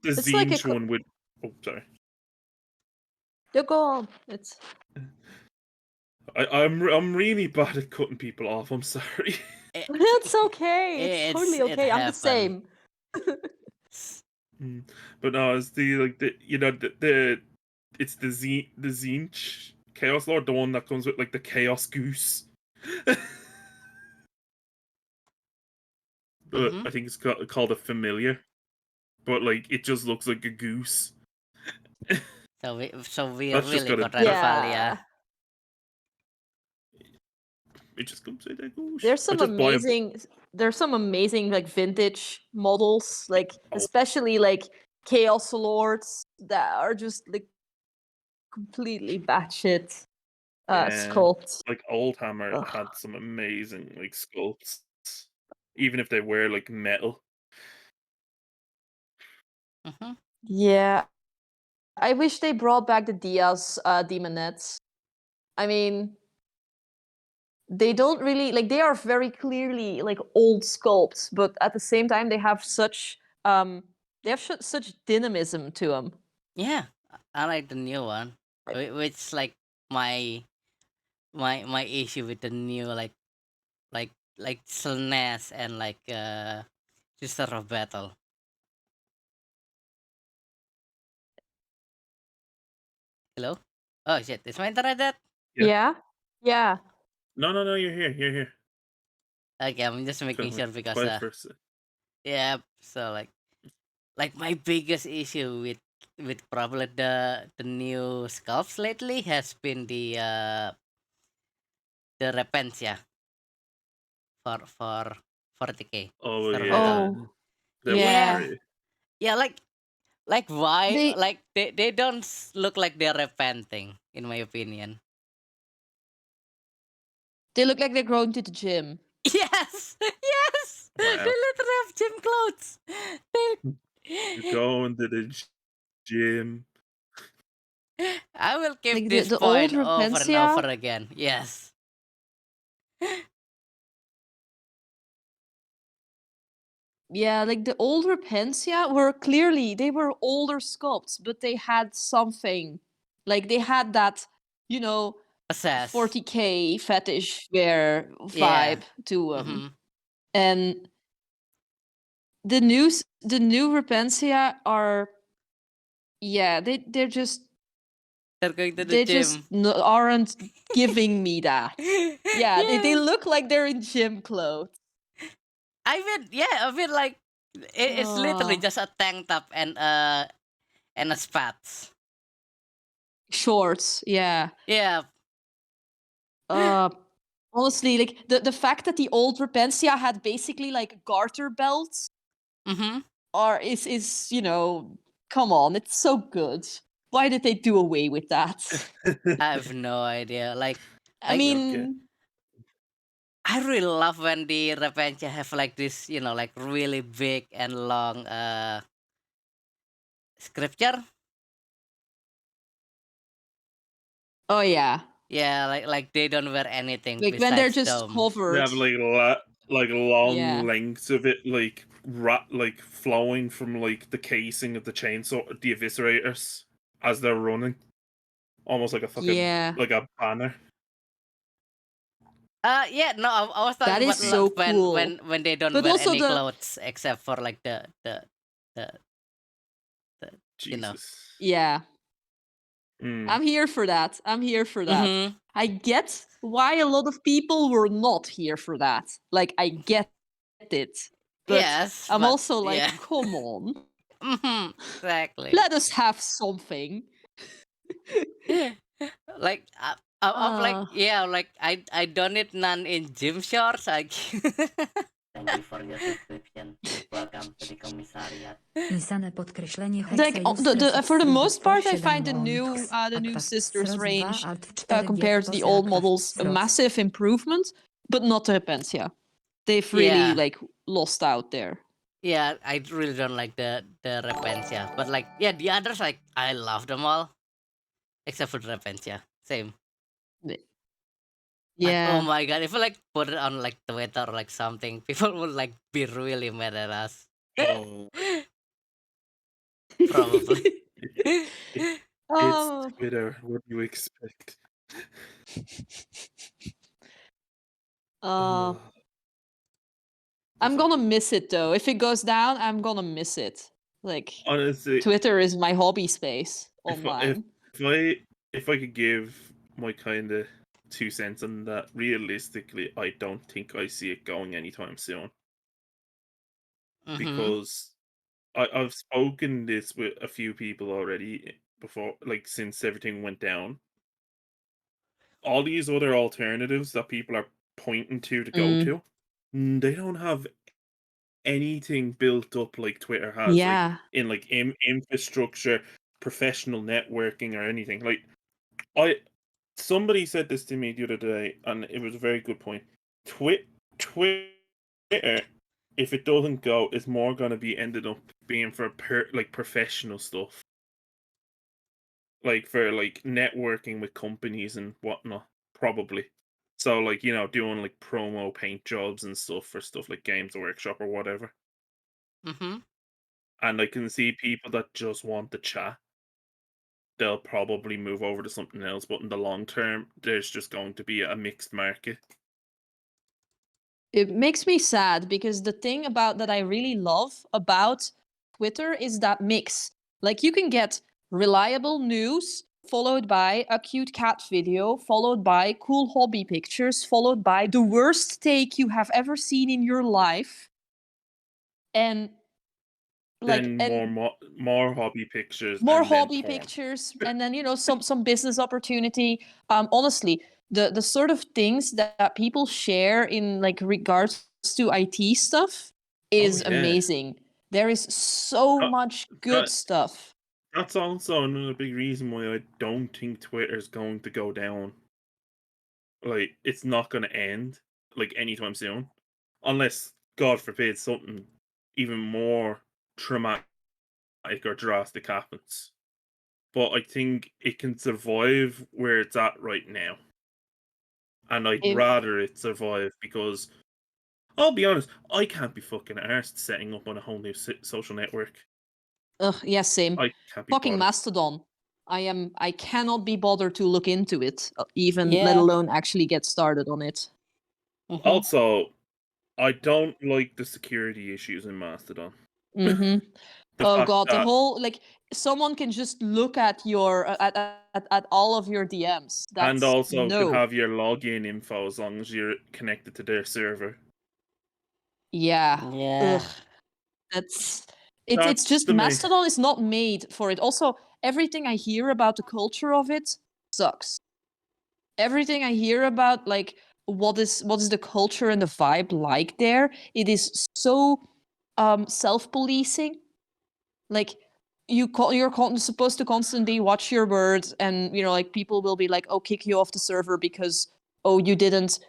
the it's like a Zinch one with. Oh, sorry. you go on. It's I'm really bad at cutting people off. I'm sorry. It, it's okay. It's totally it okay. I'm the happened. same. But no, it's the it's the Zinch Chaos Lord, the one that comes with like the Chaos Goose. Mm-hmm. I think it's called a familiar, but like it just looks like a goose. So we That's just really got a got diff- Renfalia. It just comes with a goose. There's I some just buy a amazing like vintage models, like oh, especially like Chaos Lords that are just like completely batshit yeah, sculpts. like Old Hammer Ugh. had some amazing like sculpts, even if they were like metal. Mm-hmm. Yeah, I wish they brought back the Diaz demonettes. I mean, they don't really like they are very clearly like old sculpts, but at the same time they have such such dynamism to them. Yeah, I like the new one. Which like my my issue with the new like Slanesh and like Sister of Battle. Hello? Oh shit, is my internet dead? Yeah. Yeah, yeah. No, you're here. You're here. Okay, I'm just making Kind of sure like because quiet for a sec. yeah, so like my biggest issue with probably the new sculpts lately has been the Repentia for 40k Oh Sister of Battle. yeah, Oh, they were Yeah, yeah. great. yeah, like why They like they don't look like they're repenting in my opinion. they look like they're going to the gym. Yes, yes, they Wow, literally have gym clothes. you're They, going to the gym. I will keep Like this the old point over and over Repentia. again. Yes. Yeah, like the old Repentia were clearly they were older sculpts, but they had something. Like they had that, you know, Assess. 40k fetish wear Yeah. vibe to them. Mm-hmm. And the new Repentia are yeah, They're going to the they just gym. aren't giving me that. Yeah, they Yeah. look like they're in gym clothes. I mean like it's literally Oh, just a tank top and a spats. shorts, yeah. Yeah. Uh honestly, like the fact that the old Repentia had basically like garter belts Mm-hmm. are is come on, it's so good. Why did they do away with that? I have no idea. I Like Okay. mean, I really love when the Revenge have like this, like really big and long scripture. oh yeah, Yeah, like they don't wear anything like when they're besides just dome. They covered. have like long Yeah, lengths of it, like like flowing from like the casing of the chainsaw, the eviscerators, as they're running, almost like a fucking yeah. like a banner. Yeah, no, I was That talking is about so cool. when they don't But wear also any the clothes except for like the, the you know. Jesus. yeah, Mm. I'm here for that. I'm here for that. Mm-hmm. I get why a lot of people were not here for that. Like, I get it. But Yes, I'm but also like, yeah. come on. Mm-hmm. Exactly. Let us have something. Like I'm like Uh, like I done it none in gym shorts. Thank you for your subscription. Welcome to the Commissariat. Pisane podkreślenie like Hexa Justre for the most part, I 7 find the months. new Advert sisters Sroc 2 range alt 4 compared to the old models a Sroc. massive improvement, but not the Repentia. They've really Yeah. like lost out there. Yeah, I really don't like the Repentia, but like yeah, the others like I love them all except for the Repentia. Same. And oh Yeah. my god, if I like put it on like Twitter or like something, people would like be really mad at us. Oh, Probably. it's Oh. Twitter. What do you expect? Uh, Oh, I'm gonna miss it though. If it goes down, I'm gonna miss it. Like, honestly, Twitter is my hobby space if I, online. if I could give my kind of 2 cents on that, realistically, I don't think I see it going anytime soon Mm-hmm. because I've spoken this with a few people already before, like since everything went down. All these other alternatives that people are pointing to go Mm. to, they don't have anything built up like Twitter has, like Yeah. in like infrastructure, professional networking, or anything. Like somebody said this to me the other day, and it was a very good point. Twitter, if it doesn't go, is more going to be ended up being for like professional stuff, like for like networking with companies and whatnot, probably. So like doing like promo paint jobs and stuff for stuff like Games Workshop or whatever. Mm-hmm. And I can see people that just want the chat. They'll probably move over to something else, but in the long term, there's just going to be a mixed market. It makes me sad because the thing about that I really love about Twitter is that mix. Like, you can get reliable news followed by a cute cat video, followed by cool hobby pictures, followed by the worst take you have ever seen in your life. And like, Then and more hobby pictures, more and then hobby porn. pictures, and then some business opportunity. Honestly, the sort of things that people share in like regards to IT stuff is yeah. amazing. There is so Uh, much good that- stuff. That's also another big reason why I don't think Twitter's going to go down. Like, it's not going to end like anytime soon, unless God forbid something even more traumatic or drastic happens. But I think it can survive where it's at right now, and I'd If rather it survive because I'll be honest, I can't be fucking arsed setting up on a whole new social network. yeah, same. I can't be Fucking bothered. Mastodon. I cannot be bothered to look into it, even let Yeah. alone actually get started on it. Mm-hmm. Also, I don't like the security issues in Mastodon. Mm-hmm. The Oh fact god, the that whole like someone can just look at your at all of your DMs. and That's also can no. have your login info as long as you're connected to their server. Yeah. Yeah. Ugh. It's That's just the main. Mastodon is not made for it. Also, everything I hear about the culture of it sucks. Everything I hear about like what is the culture and the vibe like there, it is so self-policing. Like, you're supposed to constantly watch your words, and like people will be like, oh, kick you off the server because you didn't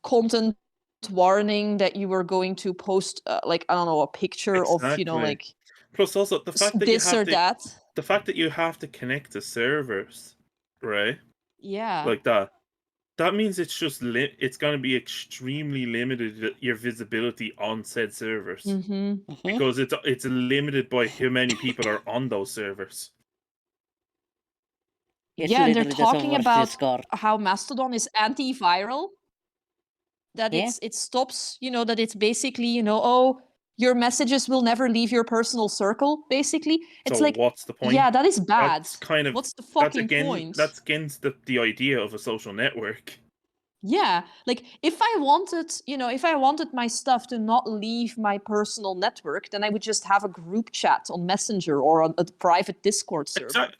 content warning that you were going to post like, I don't know, a picture of Exactly. like Plus, also the fact that this or that. the fact that you have to connect to servers, right? Yeah. Like that. That means it's just it's going to be extremely limited your visibility on said servers Mm-hmm. because it's limited by how many people are on those servers. It's Yeah, and they're literally just a talking worse about Discord. how Mastodon is antiviral. that Yeah. it stops, that it's basically, oh, your messages will never leave your personal circle, basically. It's So like, what's the point? yeah, that is bad. That's kind of What's the that's fucking again point? that's against the idea of a social network. Yeah, like if I wanted my stuff to not leave my personal network, then I would just have a group chat on Messenger or on a private Discord server. Exactly.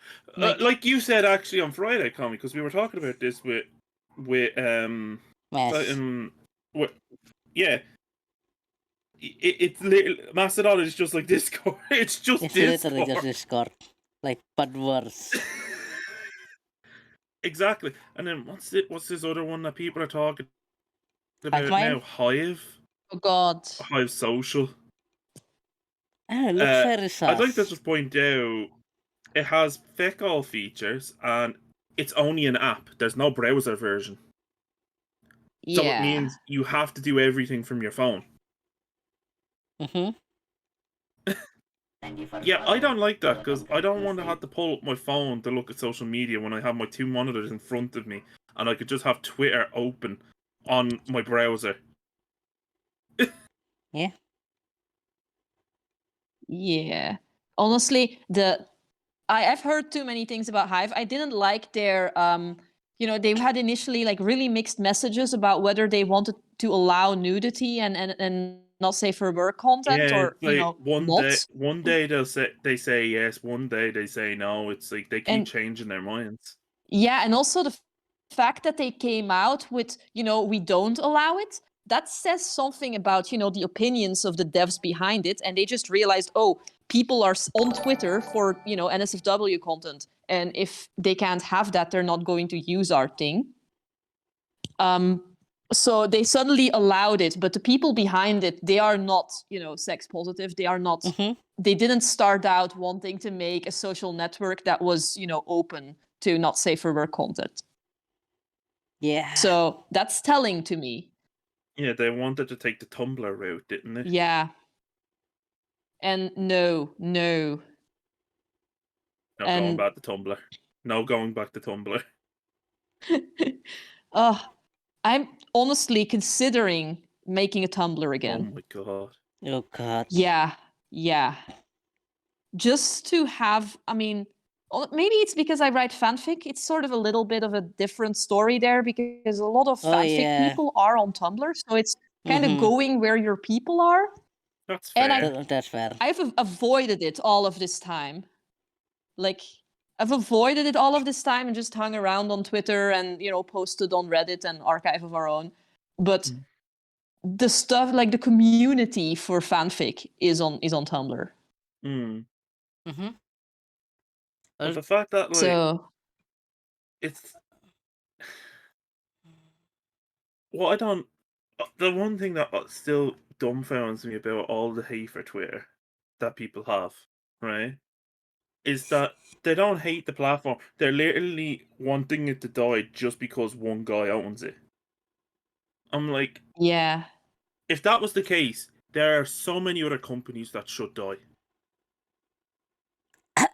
Like you said actually on Friday, Tommy, because we were talking about this with Mesh. what yeah. It's Mastodon is just like Discord. It's just It's Discord. literally just Discord. Like, but worse. Exactly. And then what's this other one that people are talking about Mine? now? Hive? Oh God. Hive Social. Oh, it looks very I'd like to sus. just point out it has fecal features and it's only an app. There's no browser version. So Yeah. it means you have to do everything from your phone. Mm-hmm. Thank you for Yeah, I following. don't like that because Welcome I to don't want to have Crusades. to pull up my phone to look at social media when I have my two monitors in front of me and I could just have Twitter open on my browser. Yeah. Yeah. Honestly, I've heard too many things about Hive. I didn't like their they had initially like really mixed messages about whether they wanted to allow nudity and not safe for work content Yeah, or it's like not. one day they say yes, one day they say no. It's like they keep And changing their minds. yeah, and also the fact that they came out with, we don't allow it, that says something about, the opinions of the devs behind it. And they just realized, oh, people are on Twitter for, NSFW content. And if they can't have that, they're not going to use our thing. So they suddenly allowed it, but the people behind it, they are not, sex positive. They are not, Mm-hmm. they didn't start out wanting to make a social network that was, open to not safe for work content. Yeah. So that's telling to me. Yeah, they wanted to take the Tumblr route, didn't they? Yeah. And no. No going And back to Tumblr. No going back to Tumblr. I'm honestly considering making a Tumblr Oh again. my god. Oh god. Yeah. Just to have, maybe it's because I write fanfic. It's sort of a little bit of a different story there because a lot of Oh, fanfic yeah. people are on Tumblr. So it's kind of Mm-hmm. going where your people are. That's And fair. That's fair. I've avoided it all of this time. Like, I've avoided it all of this time and just hung around on Twitter and, posted on Reddit and Archive of Our Own. But the stuff, like the community for fanfic is on Tumblr. Mm. Mm-hmm. But the fact that So it's what I don't. The one thing that still dumbfounds me about all the hate for Twitter that people have, right, is that they don't hate the platform. They're literally wanting it to die just because one guy owns it. I'm like, yeah. if that was the case, there are so many other companies that should die.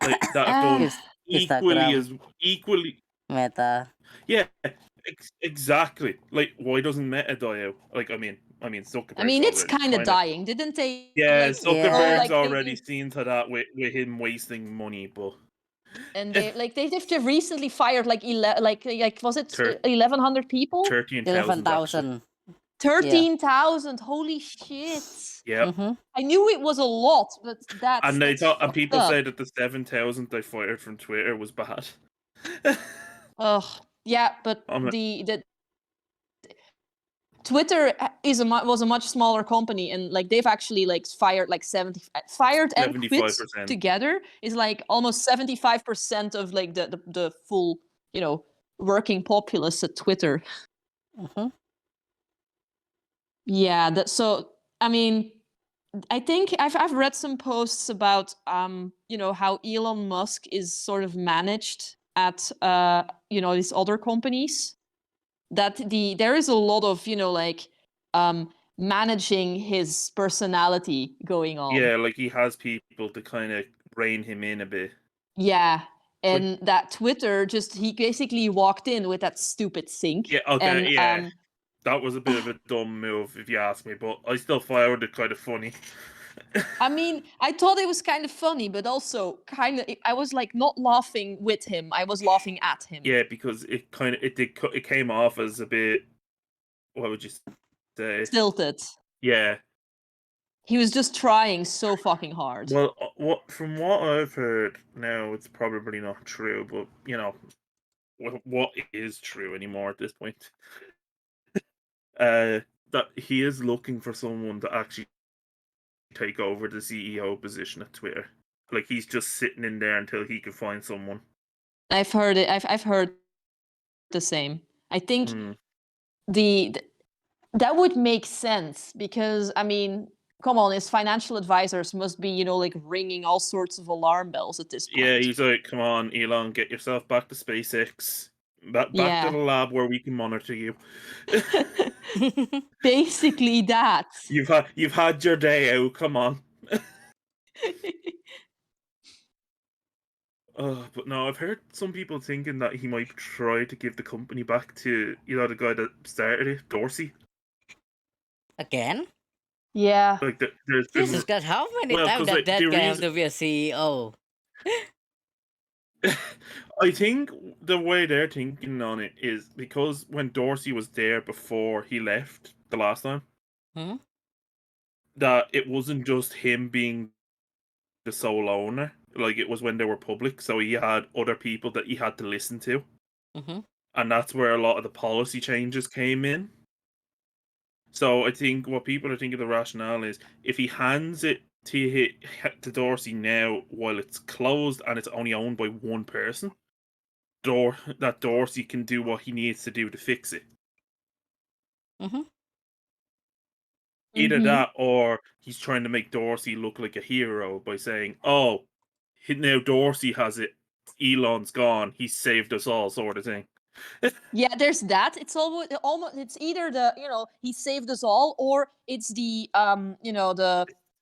Like that have done Instagram. equally. Meta. Yeah, exactly. Like, why doesn't Meta die out? Like, I mean, Zuckerberg's It's already kind of dying. Didn't they? Yeah, Zuckerberg's they- already seen to that with him wasting money, but and they've recently fired like was it 1,100 people? 13,000 actually. 11,000. 13,000. Holy shit. Yeah, Mm-hmm. I knew it was a lot, but and they thought, and people up. say that the 7,000 they fired from Twitter was bad. Ugh. Yeah, but I'm like- the Twitter was a much smaller company, and like they've actually like fired like 70 fired and quit 75%. together is like almost 75% of like the full working populace at Twitter. Mm-hmm. Yeah, so I mean, I think I've read some posts about how Elon Musk is sort of managed at these other companies. That there is a lot of managing his personality going on. Yeah, like he has people to kind of rein him in a bit. Yeah, and that Twitter he basically walked in with that stupid sync. Yeah, okay, and, yeah. That was a bit of a dumb move, if you ask me, but I still found it kind of funny. I mean, I thought it was kind of funny, but also kind of. I was like not laughing with him. I was laughing at him. Yeah, because it came off as a bit. What would you say? Stilted. Yeah. He was just trying so fucking hard. Well, from what I've heard now, it's probably not true, but what is true anymore at this point? That he is looking for someone to actually take over the CEO position at Twitter. Like he's just sitting in there until he can find someone. I've heard it. I've heard the same. I think that would make sense because I mean, come on, his financial advisors must be like ringing all sorts of alarm bells at this point. Yeah, he's like, "Come on, Elon, get yourself back to SpaceX, back to the lab where we can monitor you." Basically, that. You've had your day out. Come on. But no, I've heard some people thinking that he might try to give the company back to the guy that started it, Dorsey. Again? Yeah. Like there's been Jesus God, how many times like, that the guy have to be a CEO? I think the way they're thinking on it is because when Dorsey was there before he left the last time, that it wasn't just him being the sole owner. Like it was when they were public, so he had other people that he had to listen to, and that's where a lot of the policy changes came in. So I think what people are thinking the rationale is if he hands it to Dorsey now while it's closed and it's only owned by one person, that Dorsey can do what he needs to do to fix it. Either that or he's trying to make Dorsey look like a hero by saying, "Oh, now Dorsey has it. Elon's gone. He saved us all," sort of thing. Yeah, there's that. It's almost it's either the he saved us all, or it's the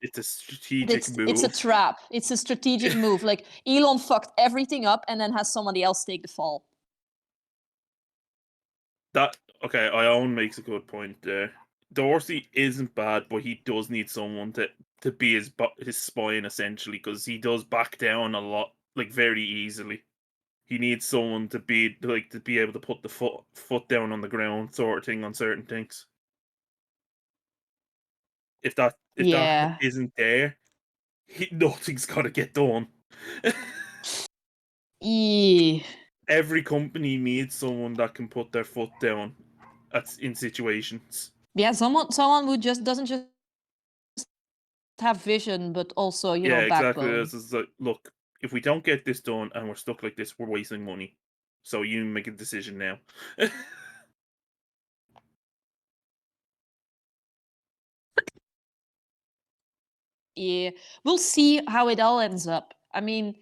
It's a strategic move. It's a trap. It's a strategic move. Like Elon fucked everything up and then has somebody else take the fall. Ione makes a good point there. Dorsey isn't bad, but he does need someone to be his spine essentially, because he does back down a lot, like very easily. He needs someone to be able to put the foot down on the ground, sort of thing, on certain things. If that isn't there, nothing's gonna get done. Every company needs someone that can put their foot down in situations. Yeah, someone who doesn't just have vision, but also exactly. backbone. It's like, look, if we don't get this done and we're stuck like this, we're wasting money. So you make a decision now. Yeah, we'll see how it all ends up. I mean,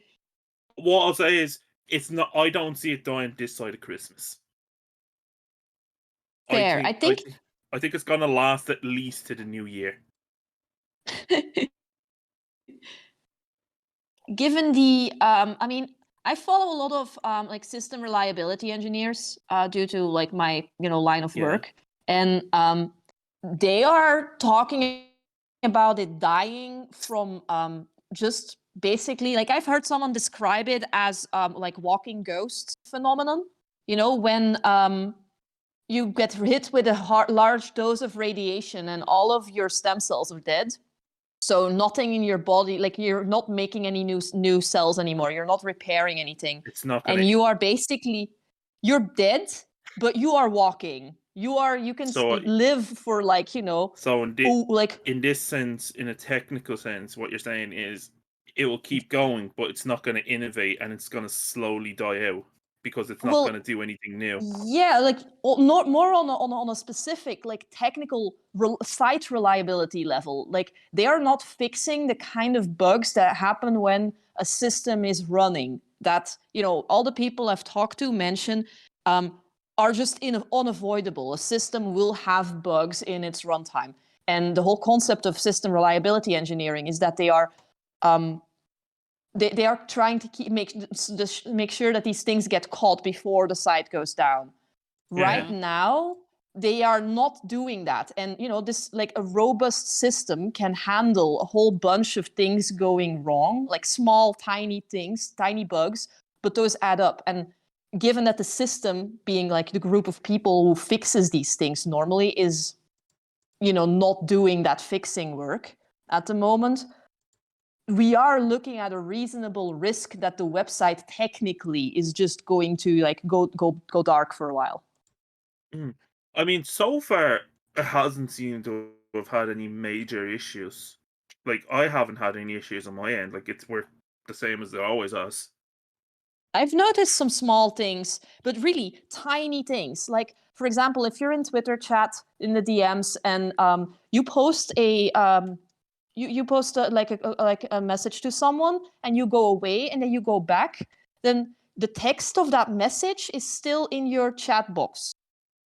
what I'll say is, it's not. I don't see it dying this side of Christmas. Fair. I think it's gonna last at least to the new year. Given the, I mean, I follow a lot of like system reliability engineers due to like my line of work, and they are talking about it dying from just basically, like, I've heard someone describe it as like walking ghosts phenomenon. When you get hit with a large dose of radiation and all of your stem cells are dead. So nothing in your body, like you're not making any new cells anymore. You're not repairing anything. It's not and you are basically, you're dead, but you are walking. You can live for like, So in this sense, in a technical sense, what you're saying is it will keep going, but it's not going to innovate and it's going to slowly die out because it's not going to do anything new. Yeah, like not more on a specific like technical site reliability level. Like they are not fixing the kind of bugs that happen when a system is running. That all the people I've talked to mention are just unavoidable. A system will have bugs in its runtime, and the whole concept of system reliability engineering is that they are. They are trying to make sure that these things get caught before the site goes down. Right now, they are not doing that. And this, like, a robust system can handle a whole bunch of things going wrong, like small tiny things, tiny bugs, but those add up. And given that the system, being like the group of people who fixes these things normally, is not doing that fixing work at the moment, we are looking at a reasonable risk that the website technically is just going to like go dark for a while. I mean, so far it hasn't seemed to have had any major issues. Like, I haven't had any issues on my end. Like, it's worked the same as it always has. I've noticed some small things, but really tiny things. Like, for example, if you're in Twitter chat in the DMs and you post you post a message to someone and you go away and then you go back, then the text of that message is still in your chat box.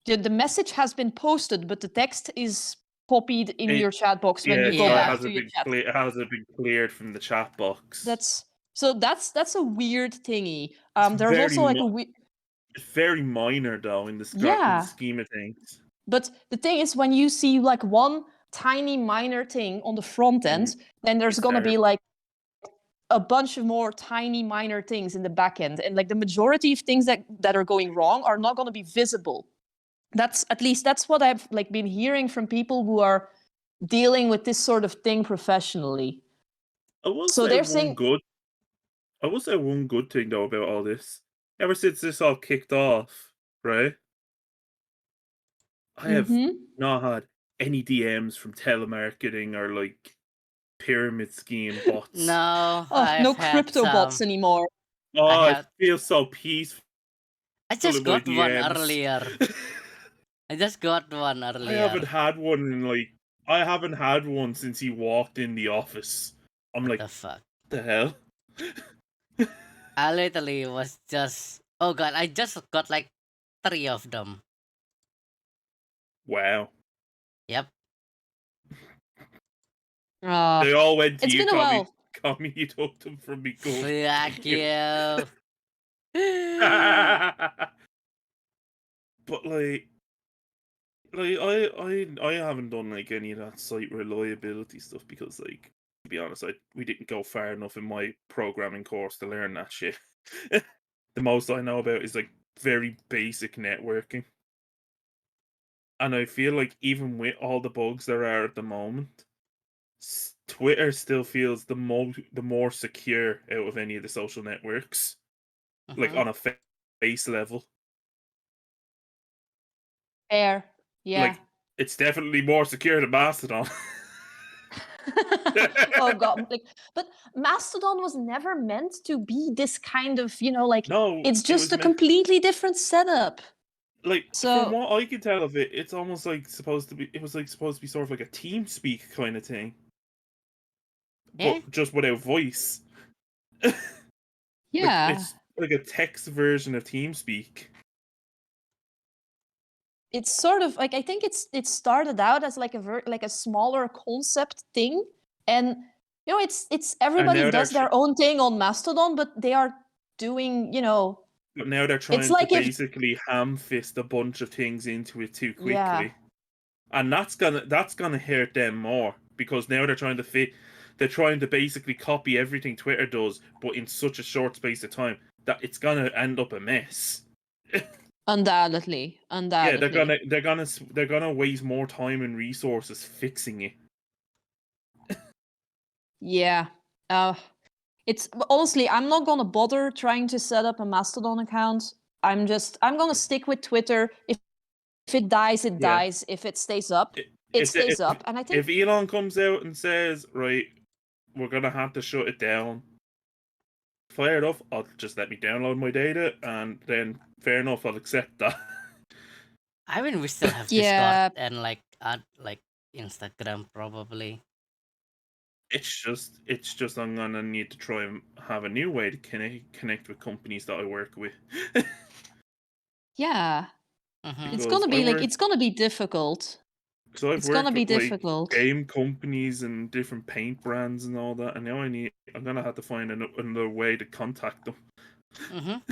The message has been posted, but the text is copied in your chat box when you go back to your chat. It hasn't been cleared from the chat box. That's a weird thingy. There's also like it's very minor though in the scheme of things. But the thing is, when you see like one tiny minor thing on the front end, then there's gonna be like a bunch of more tiny minor things in the back end, and like the majority of things that are going wrong are not gonna be visible. That's what I've like been hearing from people who are dealing with this sort of thing professionally. I will say one good thing though about all this. Ever since this all kicked off, right? I have not had any DMs from telemarketing or like pyramid scheme bots. No, no crypto bots anymore. Oh, it feels so peaceful. I just got one earlier. I haven't had one since he walked in the office. I'm like, the fuck? The hell? I literally was just, oh god, I just got like 3 of them. Wow. Yep. They all went to it's you. Been a while. Commie, you took them from me. Go. Fuck you. But like I haven't done like any of that site reliability stuff because, like, to be honest, we didn't go far enough in my programming course to learn that shit. The most I know about is like very basic networking. And I feel like even with all the bugs there are at the moment, Twitter still feels the more secure out of any of the social networks, like on a face level. Fair, yeah. Like, it's definitely more secure than Mastodon. Oh god, but Mastodon was never meant to be this kind of, no, it's just a completely different setup. Like, from what I can tell of it, it's almost like supposed to be sort of like a TeamSpeak kind of thing. But just without voice. Yeah. It's like a text version of TeamSpeak. It's sort of like, I think it started out as like a smaller concept thing, and it's everybody does their own thing on Mastodon, but they are doing But now they're trying to basically ham-fist a bunch of things into it too quickly, and that's gonna hurt them more because now they're trying to basically copy everything Twitter does, but in such a short space of time that it's gonna end up a mess. Undoubtedly. Yeah, they're gonna waste more time and resources fixing it. Yeah. It's honestly, I'm not gonna bother trying to set up a Mastodon account. I'm gonna stick with Twitter. If it dies, it dies. If it stays up, it stays up. And I think if Elon comes out and says, right, we're gonna have to shut it down, fair enough, I'll just let me download my data, and then fair enough, I'll accept that. I mean, we still have Discord and like Instagram probably. It's just I'm gonna need to try and have a new way to connect with companies that I work with. Yeah. It's gonna be difficult. Because I've worked with like game companies and different paint brands and all that, and now I'm gonna have to find another way to contact them.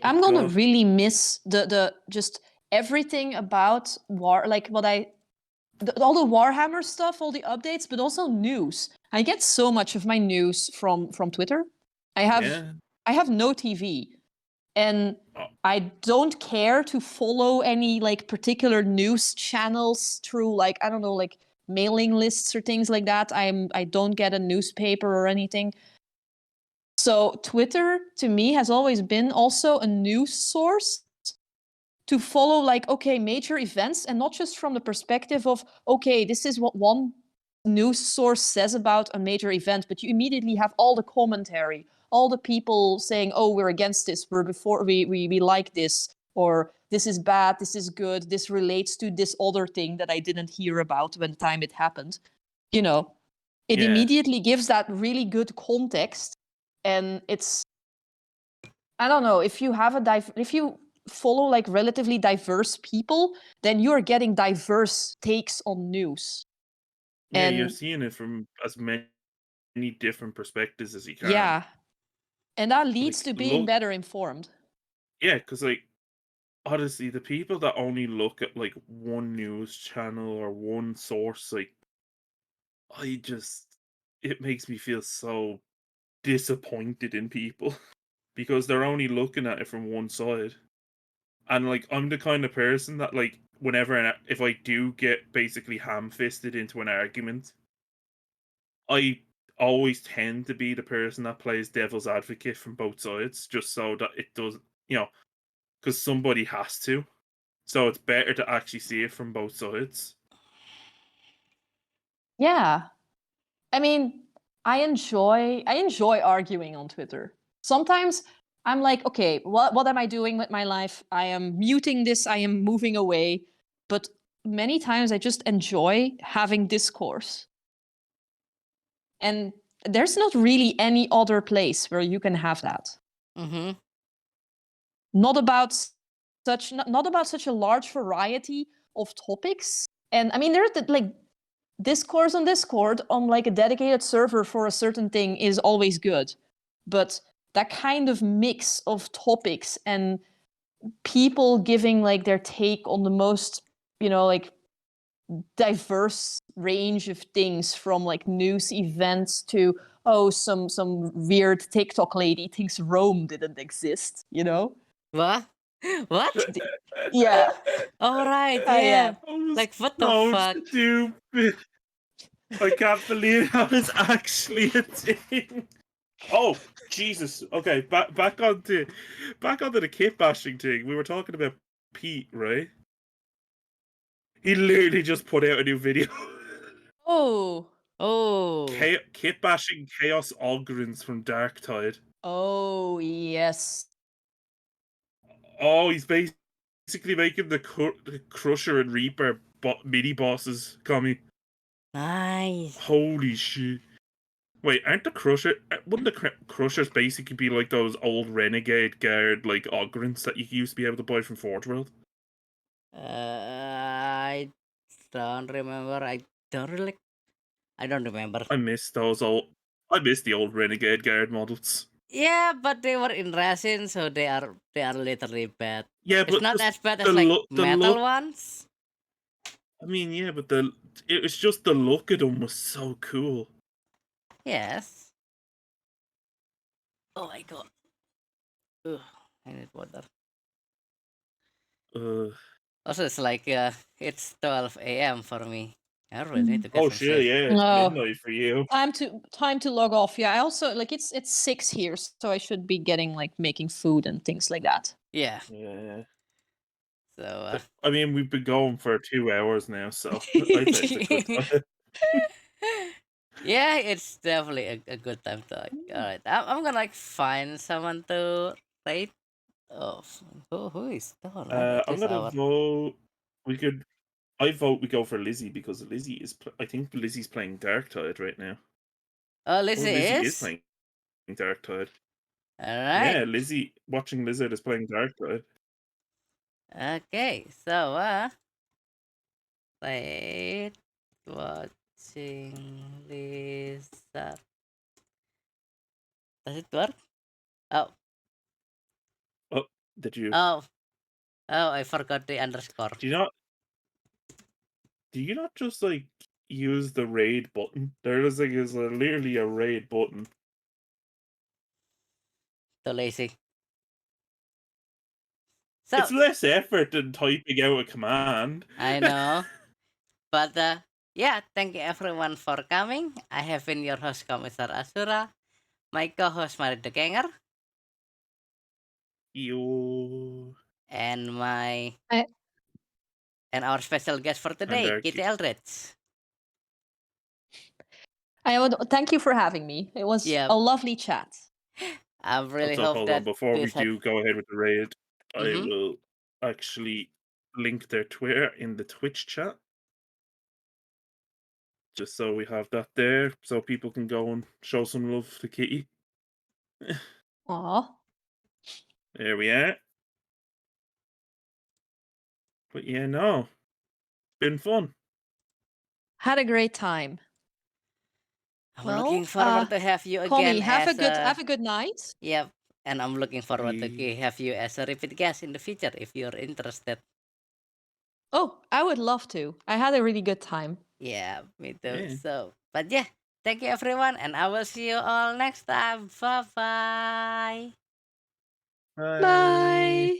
I'm gonna God. really miss the just everything about war, like all the Warhammer stuff, all the updates, but also news. I get so much of my news from Twitter. I have no TV, and Oh. I don't care to follow any like particular news channels through like I don't know like mailing lists or things like that. I don't get a newspaper or anything. So Twitter to me has always been also a news source to follow like okay major events, and not just from the perspective of okay this is what one news source says about a major event, but you immediately have all the commentary, all the people saying oh we're against this, we're before we like this, or this is bad, this is good, this relates to this other thing that I didn't hear about when the time it happened. You know, it Yeah. immediately gives that really good context. And it's I don't know, if you have if you follow like relatively diverse people, then you're getting diverse takes on news. Yeah, you're And seeing it from as many different perspectives as you can. yeah, and that leads Like, to being look, better informed. yeah, because like honestly, the people that only look at like one news channel or one source, like it makes me feel so disappointed in people because they're only looking at it from one side. And like I'm the kind of person that like if I do get basically ham-fisted into an argument, I always tend to be the person that plays devil's advocate from both sides, just so that it does, because somebody has to. So it's better to actually see it from both sides. Yeah. I mean, I enjoy arguing on Twitter. Sometimes I'm like, okay, what am I doing with my life? I am muting this, I am moving away. But many times I just enjoy having discourse. And there's not really any other place where you can have that. Mm-hmm. Not about such a large variety of topics. And I mean, there's like discourse on Discord on like a dedicated server for a certain thing is always good. But that kind of mix of topics and people giving like their take on the most, like diverse range of things, from like news events to some weird TikTok lady thinks Rome didn't exist, What? What? Yeah. All right, Yeah. yeah. I was Like, what the so fuck? stupid. I can't believe that was actually a thing. Oh, Jesus. Okay, back onto the kit bashing thing. We were talking about Pete, right? He literally just put out a new video. Oh. Oh. Kit bashing Chaos Ogrins from Darktide. Oh, yes. Oh, he's basically making the Crusher and Reaper mini bosses coming. Nice. Holy shit. Wait, aren't the Crusher... Wouldn't the Crushers basically be like those old Renegade Guard, like, Ogrins that you used to be able to buy from Forge World? I don't remember. I don't remember. I miss the old Renegade Guard models. Yeah, but they were in resin, so they are literally bad. Yeah, It's but not as bad the as like look, metal ones. I mean, yeah, but it was just the look of them was so cool. Yes. Oh my god. Ugh, I need water. Also, it's like it's 12 a.m. for me. I really need to get Oh some shit, sleep. yeah, it's Oh. midnight for you. Time to log off. Yeah, I also like it's 6 here, so I should be getting like making food and things like that. Yeah. Yeah. So. I mean, we've been going for 2 hours now, so I'd say it's a good time. Yeah, it's definitely a good time to like. All right, I'm gonna like find someone to raid. Oh, who is still online at I'm this gonna hour? vote. I vote we go for Lizzie because Lizzie is. I think Lizzie's playing Darktide right now. Oh, Oh, Lizzie Lizzie is is. playing Darktide. All right. Yeah, Lizzie watching Lizard is playing Darktide. Okay, so wait, watching Lisa. Does it work? Oh, Oh, Did you? Oh, I forgot the underscore. Do you not just like use the raid button? There is literally a raid button. Too lazy. It's So less effort than typing out a command. I know, but yeah, thank you everyone for coming. I have been your host, Kommissar Azura, my co-host, Marit the Ganger, You and I our special guest for and today, Kitty Eldritch. I would thank you for having me. It was Yeah, a lovely chat. I really So hope hold that on, before we this had. do go ahead with the raid, I Mhm. will actually link their Twitter in the Twitch chat. Just so we have that there, so people can go and show some love to Kitty. Aw. There we are. But yeah, no. Been fun. Had a great time. I'm Well, looking forward to have you Tommy, again as have a good night. Yep, and I'm looking forward to We- have you as a repeat guest in the future if you're interested. Oh, I would love to. I had a really good time. Yeah, me too. Yeah. So, but yeah, thank you everyone, and I will see you all next time. Bye bye. Bye. Bye.